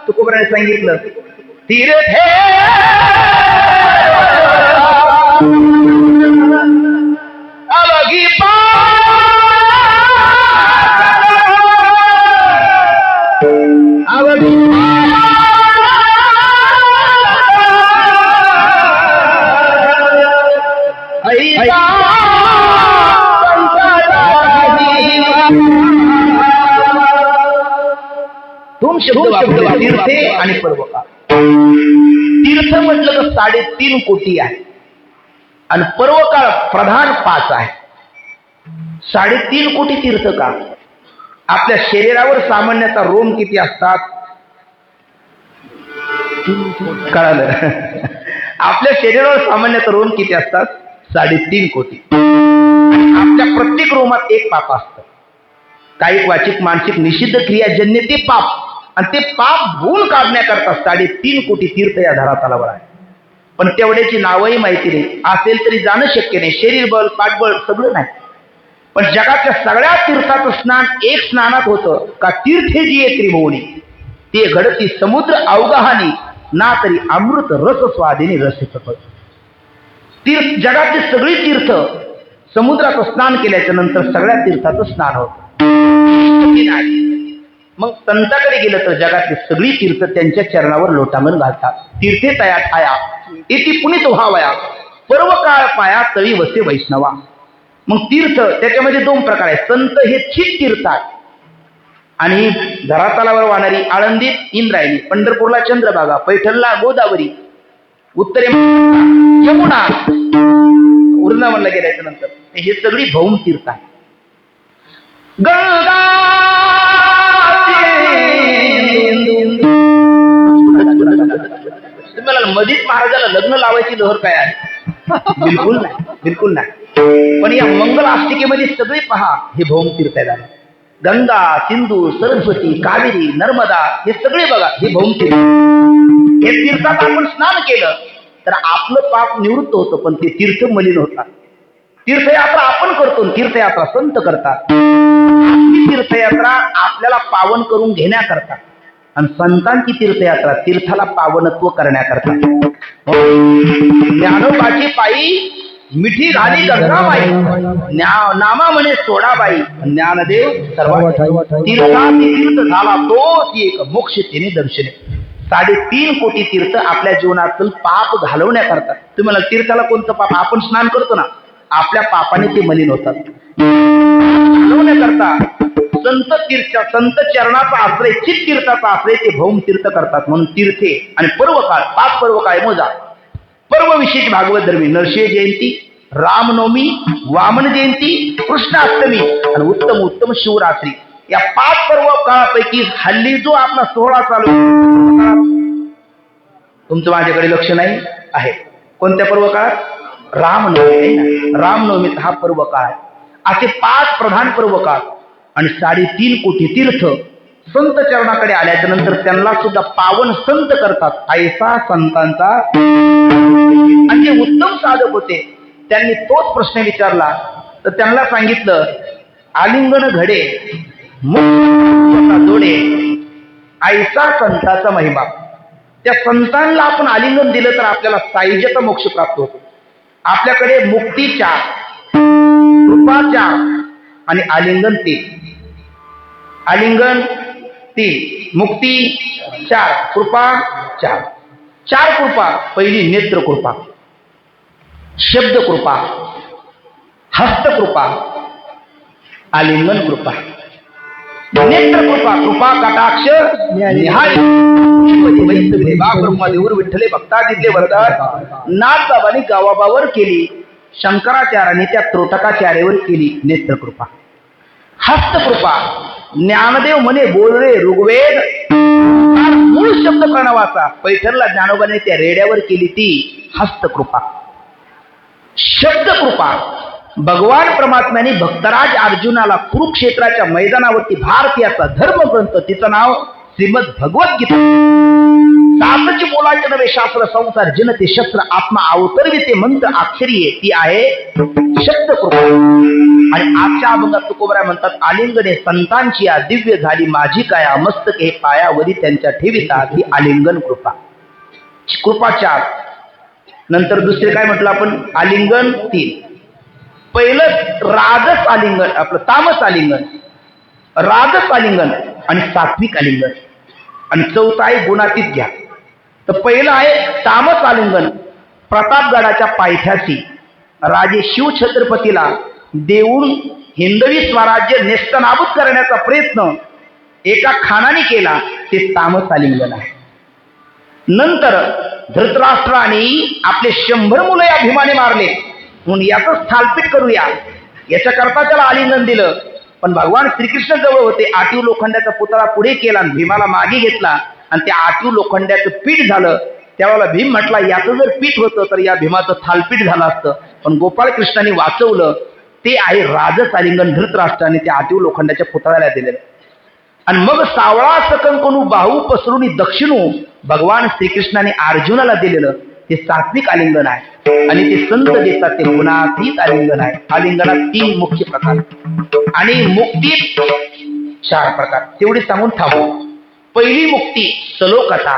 तुकोबराने सांगितलं, तीर्थे अलगी दोन शब्द वापरले, तीर्थे आणि पर्वकाळ. तीर्थ म्हटलं तर 3.5 कोटी आहे आणि पर्वकाळ प्रधान 5 आहे. 3.5 कोटी तीर्थ का? आपल्या शरीरावर सामान्यतः रोम किती असतात कळालं? आपल्या शरीरावर सामान्यतः रोम किती असतात? 3.5 कोटी. आपल्या प्रत्येक रोमात एक पाप असतं. कायिक वाचिक मानसिक निषिद्ध क्रियाजन्य ते पाप, आणि ते पाप धुवून काढण्याकरता 3.5 कोटी तीर्थ या धरातलावर आहे. पण तेवढ्याची नावही माहिती नाही, असेल तरी जाणं शक्य नाही. शरीर बल पाठबळ सगळं नाही. पण जगातल्या सगळ्या तीर्थाचं स्नान एक स्नानात होतं का? तीर्थे जी आहे त्रिभुवनी ते घडती समुद्र अवगाहानी ना तरी अमृत रस स्वादिनी रसिक फळ. तीर्थ जगातली सगळी तीर्थ समुद्राचं स्नान केल्याच्या नंतर सगळ्या तीर्थाचं स्नान होतं. मग संताकडे गेलं तर जगातली सगळी तीर्थ त्यांच्या चरणावर लोटांगण घालतात. तीर्थे तया ठाया इति पुनित व्हावया, पर्वकाळ पाया तळी वसे वैष्णवा. मग तीर्थ त्याच्यामध्ये 2 प्रकार आहेत. संत हे चित तीर्थ आहे आणि धरातलावर वाहणारी आळंदीत इंद्रायणी, पंढरपूरला चंद्रभागा, पैठणला गोदावरी, उत्तरे यमुना, वृंदावनला गेल्याच्या नंतर हे सगळी भौम तीर्थ आहे. गंगा तुम्हाला मधीच महाराजाला लग्न लावायची लहर काय आहे? बिलकुल नाही, बिलकुल नाही. पण या मंगल अष्टिकेमध्ये सगळे पहा हे भौम तीर्थ आहे. गंगा, सिंधू, सरस्वती, कावेरी, नर्मदा हे सगळे बघा हे भौम तीर्थ. हे तीर्थात आपण स्नान केलं तर आपलं पाप निवृत्त होतं, पण ते तीर्थ मलिन होतात. तीर्थयात्रा आपण करतो, तीर्थयात्रा संत करतात. तीर्थयात्रा आपल्याला पावन करून घेण्याकरता आणि संतांची तीर्थयात्रा तीर्थाला पावनत्व करण्याकरता. ज्ञानोबाची पायी मिठी घाली गंगाबाई, नामा म्हणे सोडाबाई, ज्ञानदेव सर्व तीर्थ झाला तोच एक मोक्ष तिने दर्शने. 3.5 कोटी तीर्थ आपल्या जीवनातील पाप घालवण्याकरता. तुम्हाला तीर्थाला कोणतं पाप? आपण स्नान करतो ना, आपल्या पापाने ते मलिन होतात. घालवण्याकरता संत चरणाचा आश्रय, चित तीर्थाचा आश्रय ते भौम तीर्थ करतात. म्हणून तीर्थे आणि पर्व काळ, 5 पर्व काय मोजा. पर्व विशेष भागवत धर्मी, नरसिंह जयंती, रामनवमी, वामन जयंती, कृष्णाष्टमी आणि उत्तम उत्तम शिवरात्री. या 5 पर्व काळापैकी हल्ली जो आपला सोहळा चालू तुमचं माझ्याकडे लक्ष नाही आहे. कोणत्या पर्व काळात? रामनवमी. रामनवमीत हा पर्व काळ. असे 5 प्रधान पर्व काळ आणि 3.5 कोटी तीर्थ संत चरणाकडे आल्याच्या नंतर त्यांना सुद्धा पावन संत करतात. ऐसा संतांचा. आणि जे उत्तम साधक होते त्यांनी तोच प्रश्न विचारला तर त्यांना सांगितलं, आलिंगन घडे मुक्त जोडे ऐसा संताचा महिमा. त्या संतांना आपण आलिंगन दिलं तर आपल्याला सायुज्याचा मोक्ष प्राप्त होतो. आपल्याकडे मुक्ती 4, कृपा 4 आणि आलिंगन 3. आलिंगन 3, मुक्ती 4, कृपा 4. 4 कृपा. पहिली नेत्र कृपा, शब्द कृपा, हस्त कृपा, आलिंगन कृपा. नेत्र कृपा, कृपा कटाक्ष निहाळी देऊर विठ्ठले भक्तादिले वरदान नाथबाबांनी गावाबावर केली, शंकराचार्यांनी त्या त्रोटकाचार्यावर केली नेत्र कृपा. हस्त कृपा, ज्ञानदेव म्हणे बोल रे ऋग्वेद, मूळ शब्द प्रणवाचा पैठणला ज्ञानोबाने त्या रेड्यावर केली ती हस्त कृपा. शब्द कृपा, भगवान परमात्म्याने भक्तराज अर्जुनाला कुरुक्षेत्राच्या मैदानावरती भारतीयाचा धर्मग्रंथ, तिचं नाव श्रीमद भगवद्गीता, 7 बोलाचे नवे शास्त्र संसार जनते शस्त्र आत्मा अवतरविते मंत्र अक्षरीये, ती आहे शब्द कृपा. आणि आजच्या अभंगात तुकोबरा म्हणतात, आलिंगने संतांची या दिव्य झाली माझी काया, मस्तक हे पायावरी त्यांच्या ठेविता, ती आलिंगन कृपा. कृपा 4. नंतर दुसरे काय म्हटलं आपण? आलिंगन 3. पहिलं राजस आलिंगन, आपलं तामस आलिंगन, राजस आलिंगन आणि सात्विक आलिंगन. आणि चौथा आहे गुणातीत घ्या. तर पहिलं आहे तामस आलिंगन. प्रतापगडाच्या पायथ्याशी राजे शिवछत्रपतीला देऊन हिंदवी स्वराज्य नेस्तनाबूत करण्याचा प्रयत्न एका खानाने केला, ते तामस आलिंगन आहे. नंतर धृतराष्ट्राने आपले 100 मुलं या भीमाने मारले, म्हणून याचं स्थालपीठ करूया याच्याकरता त्याला आलिंगन दिलं. पण भगवान श्रीकृष्ण जवळ होते. 8 लोखंडाचा पुतळा पुढे केला आणि भीमाला मागे घेतला आणि त्या 8 लोखंडाचं पीठ झालं. त्यावेळेला भीम म्हटला, याचं जर पीठ होतं तर या भीमाचं थालपीठ झालं असतं. पण गोपाळकृष्णाने वाचवलं. ते आहे राजस आलिंगन. धृतराष्ट्राने त्या 8 लोखंडाच्या पुतळ्याला दिलेलं. आणि मग सावळा सकंकणू बाहू पसरुनी दक्षिणू भगवान श्रीकृष्णाने अर्जुनाला दिलेलं ते सात्विक आलिंगन आहे. आणि ते संत देतात ते गुणातीत आलिंगन आहे. आलिंगनात 3 मुख्य प्रकार आणि मुक्तीत 4 प्रकार. तेवढी सांगून थांबू. पहिली मुक्ती सलोकता,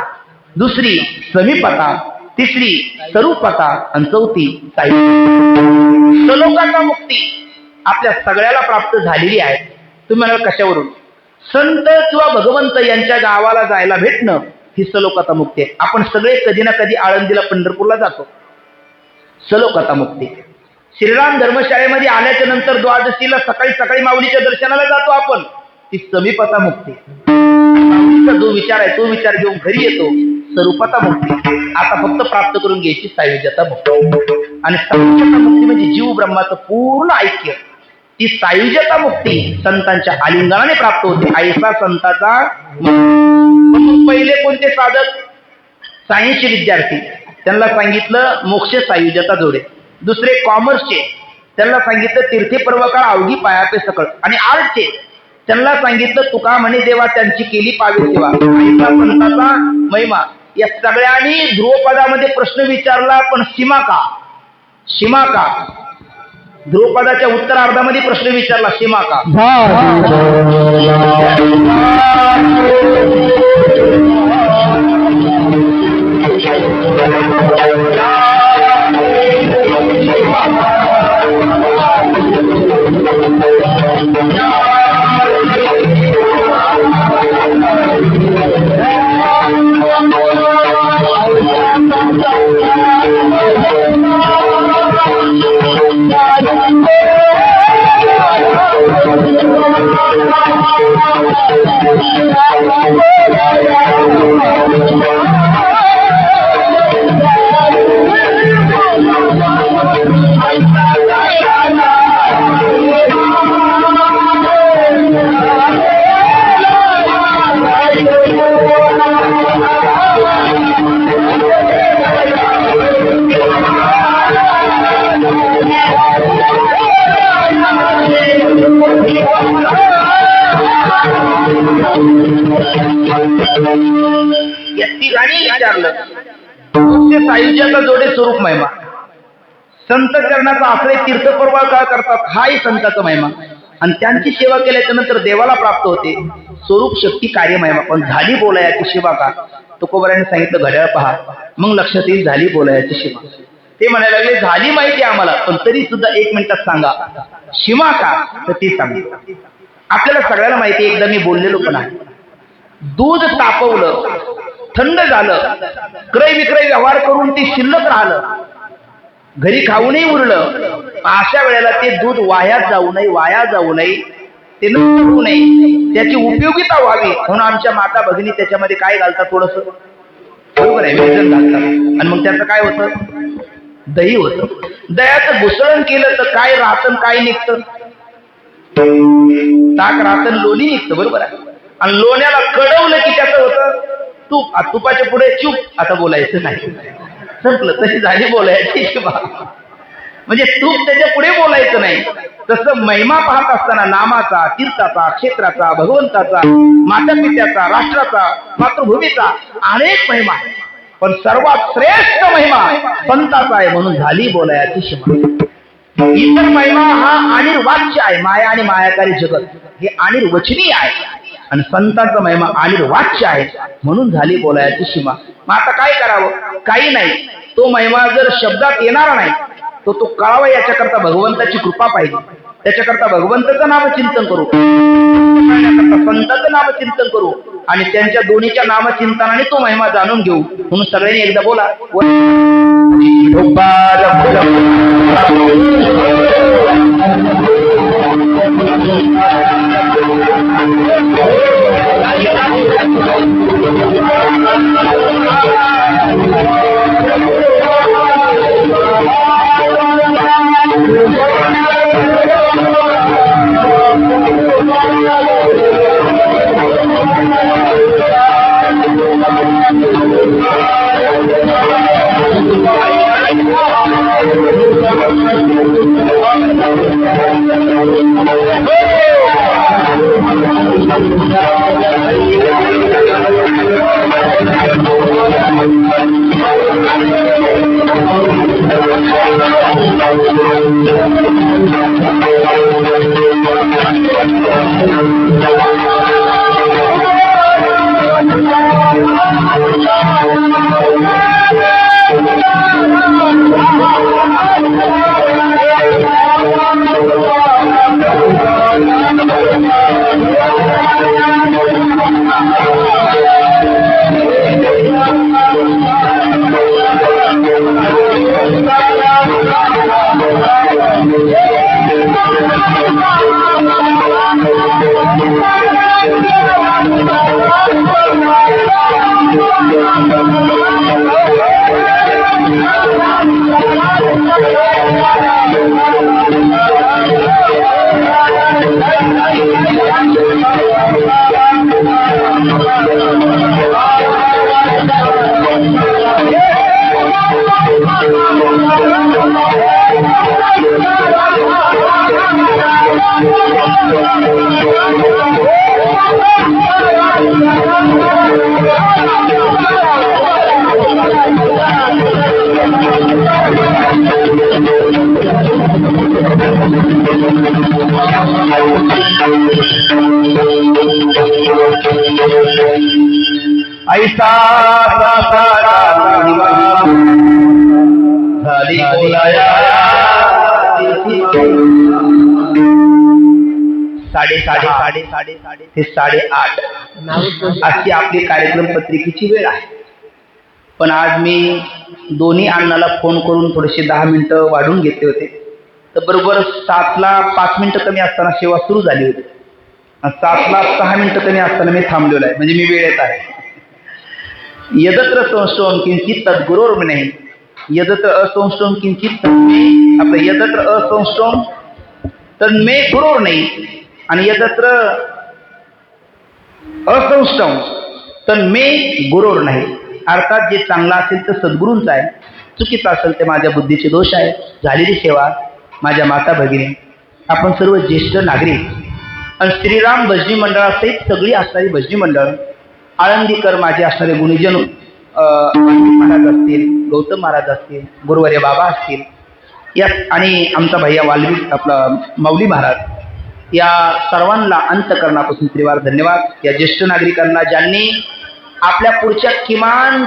दुसरी समीपता, तिसरी स्वरूपता आणि चौथी सायुज्य. सलोकता मुक्ती आपल्या सगळ्याला प्राप्त झालेली आहे. तुम्ही म्हणाल कशावरून? संत किंवा भगवंत यांच्या गावाला जायला भेटणं ही सलोकता मुक्ती आहे. आपण सगळे कधी ना कधी आळंदीला पंढरपूरला जातो. सलोकता मुक्ती. श्रीराम धर्मशाळेमध्ये आल्याच्या नंतर द्वादशीला सकाळी सकाळी माऊलीच्या दर्शनाला जातो आपण, ती समीपता मुक्ती. माऊलीचा जो विचार आहे तो विचार घेऊन घरी येतो, स्वरूपता मुक्ती. आता फक्त प्राप्त करून घ्यायची सायुज्यता मुक्ती. आणि सायुज्यता मुक्ती म्हणजे जीव ब्रह्माचं पूर्ण ऐक्य. ती सायुज्यता मुक्ती संतांच्या आलिंगनाने प्राप्त होते. ऐसा संताचा. पहिले कोणते साधक? सायन्सचे विद्यार्थी, त्यांना सांगितलं मोक्ष सायुज्यता जोडे. दुसरे कॉमर्सचे, त्यांना सांगितलं तीर्थे पर्वकाळ अवघी पायापे सकळ. आणि आर्टचे, त्यांना सांगितलं तुका म्हणे देवा त्यांची केली पावे सेवा. ऐसा संताचा महिमा. या सगळ्यांनी ध्रुवपदामध्ये प्रश्न विचारला, पण सीमा का? सीमा का? ध्रुवपदाच्या उत्तरार्धामध्ये प्रश्न विचारला, सीमा का? सायुज्याचा जोडे स्वरूप महिमा, संत चरणाचा आश्रय तीर्थपर्वा का करतात हाही संताचा महिमा, आणि त्यांची सेवा केल्याच्या नंतर देवाला प्राप्त होते स्वरूप शक्ती कार्य महिमा. पण झाली बोलायाची शिवा का? तुकोबाराने सांगितलं घड्याळ पहा, मग लक्षात येईल झाली बोलायाची शिवा. ते म्हणायला लागले झाली माहिती आम्हाला, पण तरी सुद्धा 1 मिनिटात सांगा शिमा का? तर ते सांगितलं. आपल्याला सगळ्याला माहिती, एकदा मी बोललेलो पण आहे. दूध तापवलं, थंड झालं, क्रय विक्रय व्यवहार करून ते शिल्लक राहिलं, घरी खाऊनही उरलं. अशा वेळेला ते दूध वाया जाऊ नये, ते नष्ट होऊ नये, त्याची उपयोगिता व्हावी म्हणून आमच्या माता भगिनी त्याच्यामध्ये काय घालतात, थोडस बरोबर आहे व्यंजन घालतात, आणि मग त्याचं काय होतं, दही होतं. दह्याचं घुसळण केलं तर काय राहतं काय निघतं, ताक राहतं, लोणी निघतं, बरोबर आहे. आणि लोण्याला कडवलं की त्याचं होतं तूप. तुपाच्या पुढे चूप, आता बोलायचं नाही, संपलं. तशी झाली बोलायची शिवा, म्हणजे तूप त्याच्या पुढे बोलायचं नाही. तसं महिमा पाहत असताना नामाचा, तीर्थाचा, क्षेत्राचा, भगवंताचा, माता पित्याचा, राष्ट्राचा, मातृभूमीचा अनेक महिमा, पण सर्वात श्रेष्ठ महिमा संताचा आहे म्हणून झाली बोलायची शिवा. इतर महिमा हा अनिर्वाच्य आहे, माया आणि मायाकारी जगत हे अनिर्वचनीय आहे, आणि संतांचा महिमा अनिर्वाच्य आहे म्हणून झाली बोलायची सीमा. मग आता काय करावं? काही नाही. तो महिमा जर शब्दात येणारा नाही तो कळावा, याच्याकरता भगवंताची कृपा पाहिजे. त्याच्याकरता भगवंताचं नामचिंतन करू, संतांचं नामचिंतन करू, आणि त्यांच्या दोन्हीच्या नामचिंतनाने तो महिमा जाणून घेऊ. म्हणून सगळ्यांनी एकदा बोला ऐसा झाली बोलाया 8:30 ते 8:30 अशी आपली कार्यक्रम पत्रिकेची वेळ आहे. पण आज मी दोन्ही अण्णाला फोन करून थोडेसे 10 मिनिटं वाढून घेतले होते, तर बरोबर 7ला 5 मिनिटं कमी असताना सेवा सुरू झाली होती. 7ला 6 मिनिटं कमी असताना मी थांबलेलो आहे, म्हणजे मी वेळेत आहे. यदत्र संष्टोम किंचित तद्गुरोर्म नाही, यदत्र असंष्टोम किंचित तन्मे, आपलं यदत्र असंष्टोम तन्मे गुरोर नाही, आणि यदत्र असंष्टम तन्मे गुरोर नाही. अर्थात जे चांगलं असेल तर सद्गुरूंचं आहे, चुकीचं असेल ते माझ्या बुद्धीचे दोष आहे. झालेली सेवा माझ्या माता भगिनी, आपण सर्व ज्येष्ठ नागरिक आणि श्रीराम भजनी मंडळासहित सगळी असणारी भजनी मंडळ, आळंदीकर माझे असणारे गुणीजन महाराज असतील, गौतम महाराज असतील, गुरुवर्य बाबा असतील, या आणि आमचा भैया वाल्मिक आपला माऊली महाराज, या सर्वांना अंतकरणापासून त्रिवार धन्यवाद. या ज्येष्ठ नागरिकांना ज्यांनी आपल्या पुढच्या किमान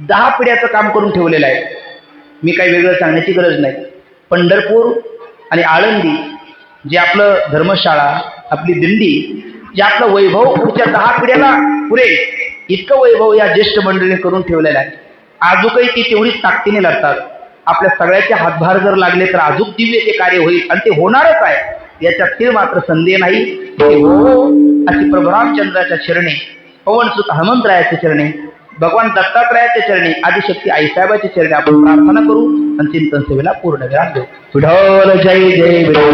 10 पिढ्याचं काम करून ठेवलेलं आहे. मी काही वेगळं सांगण्याची गरज नाही. पंढरपूर आणि आळंदी जे आपलं धर्मशाळा, आपली दिंडी, जे आपलं वैभव पुढच्या 10 पिढ्याला पुरेल इतकं वैभव या ज्येष्ठ मंडळीने करून ठेवलेलं आहे. आजूकही ती तेवढीच ताकदीने लढतात. आपल्या सगळ्याचे हातभार जर लागले तर अजूक दिव्य ते कार्य होईल, आणि ते होणारच आहे, याच्यात ते मात्र संदेह नाही. ते हो अशी प्रभू रामचंद्राच्या चरणी, पवनसुत हनुमंतरायाच्या चरणी, भगवान दत्तात्रयाच्या चरणी, आदिशक्ती आईसाहेबाच्या चरणी आपण प्रार्थना करू आणि चिंतन सेवेला पूर्ण विराम देऊ. विठ्ठल जय जय विठ्ठल.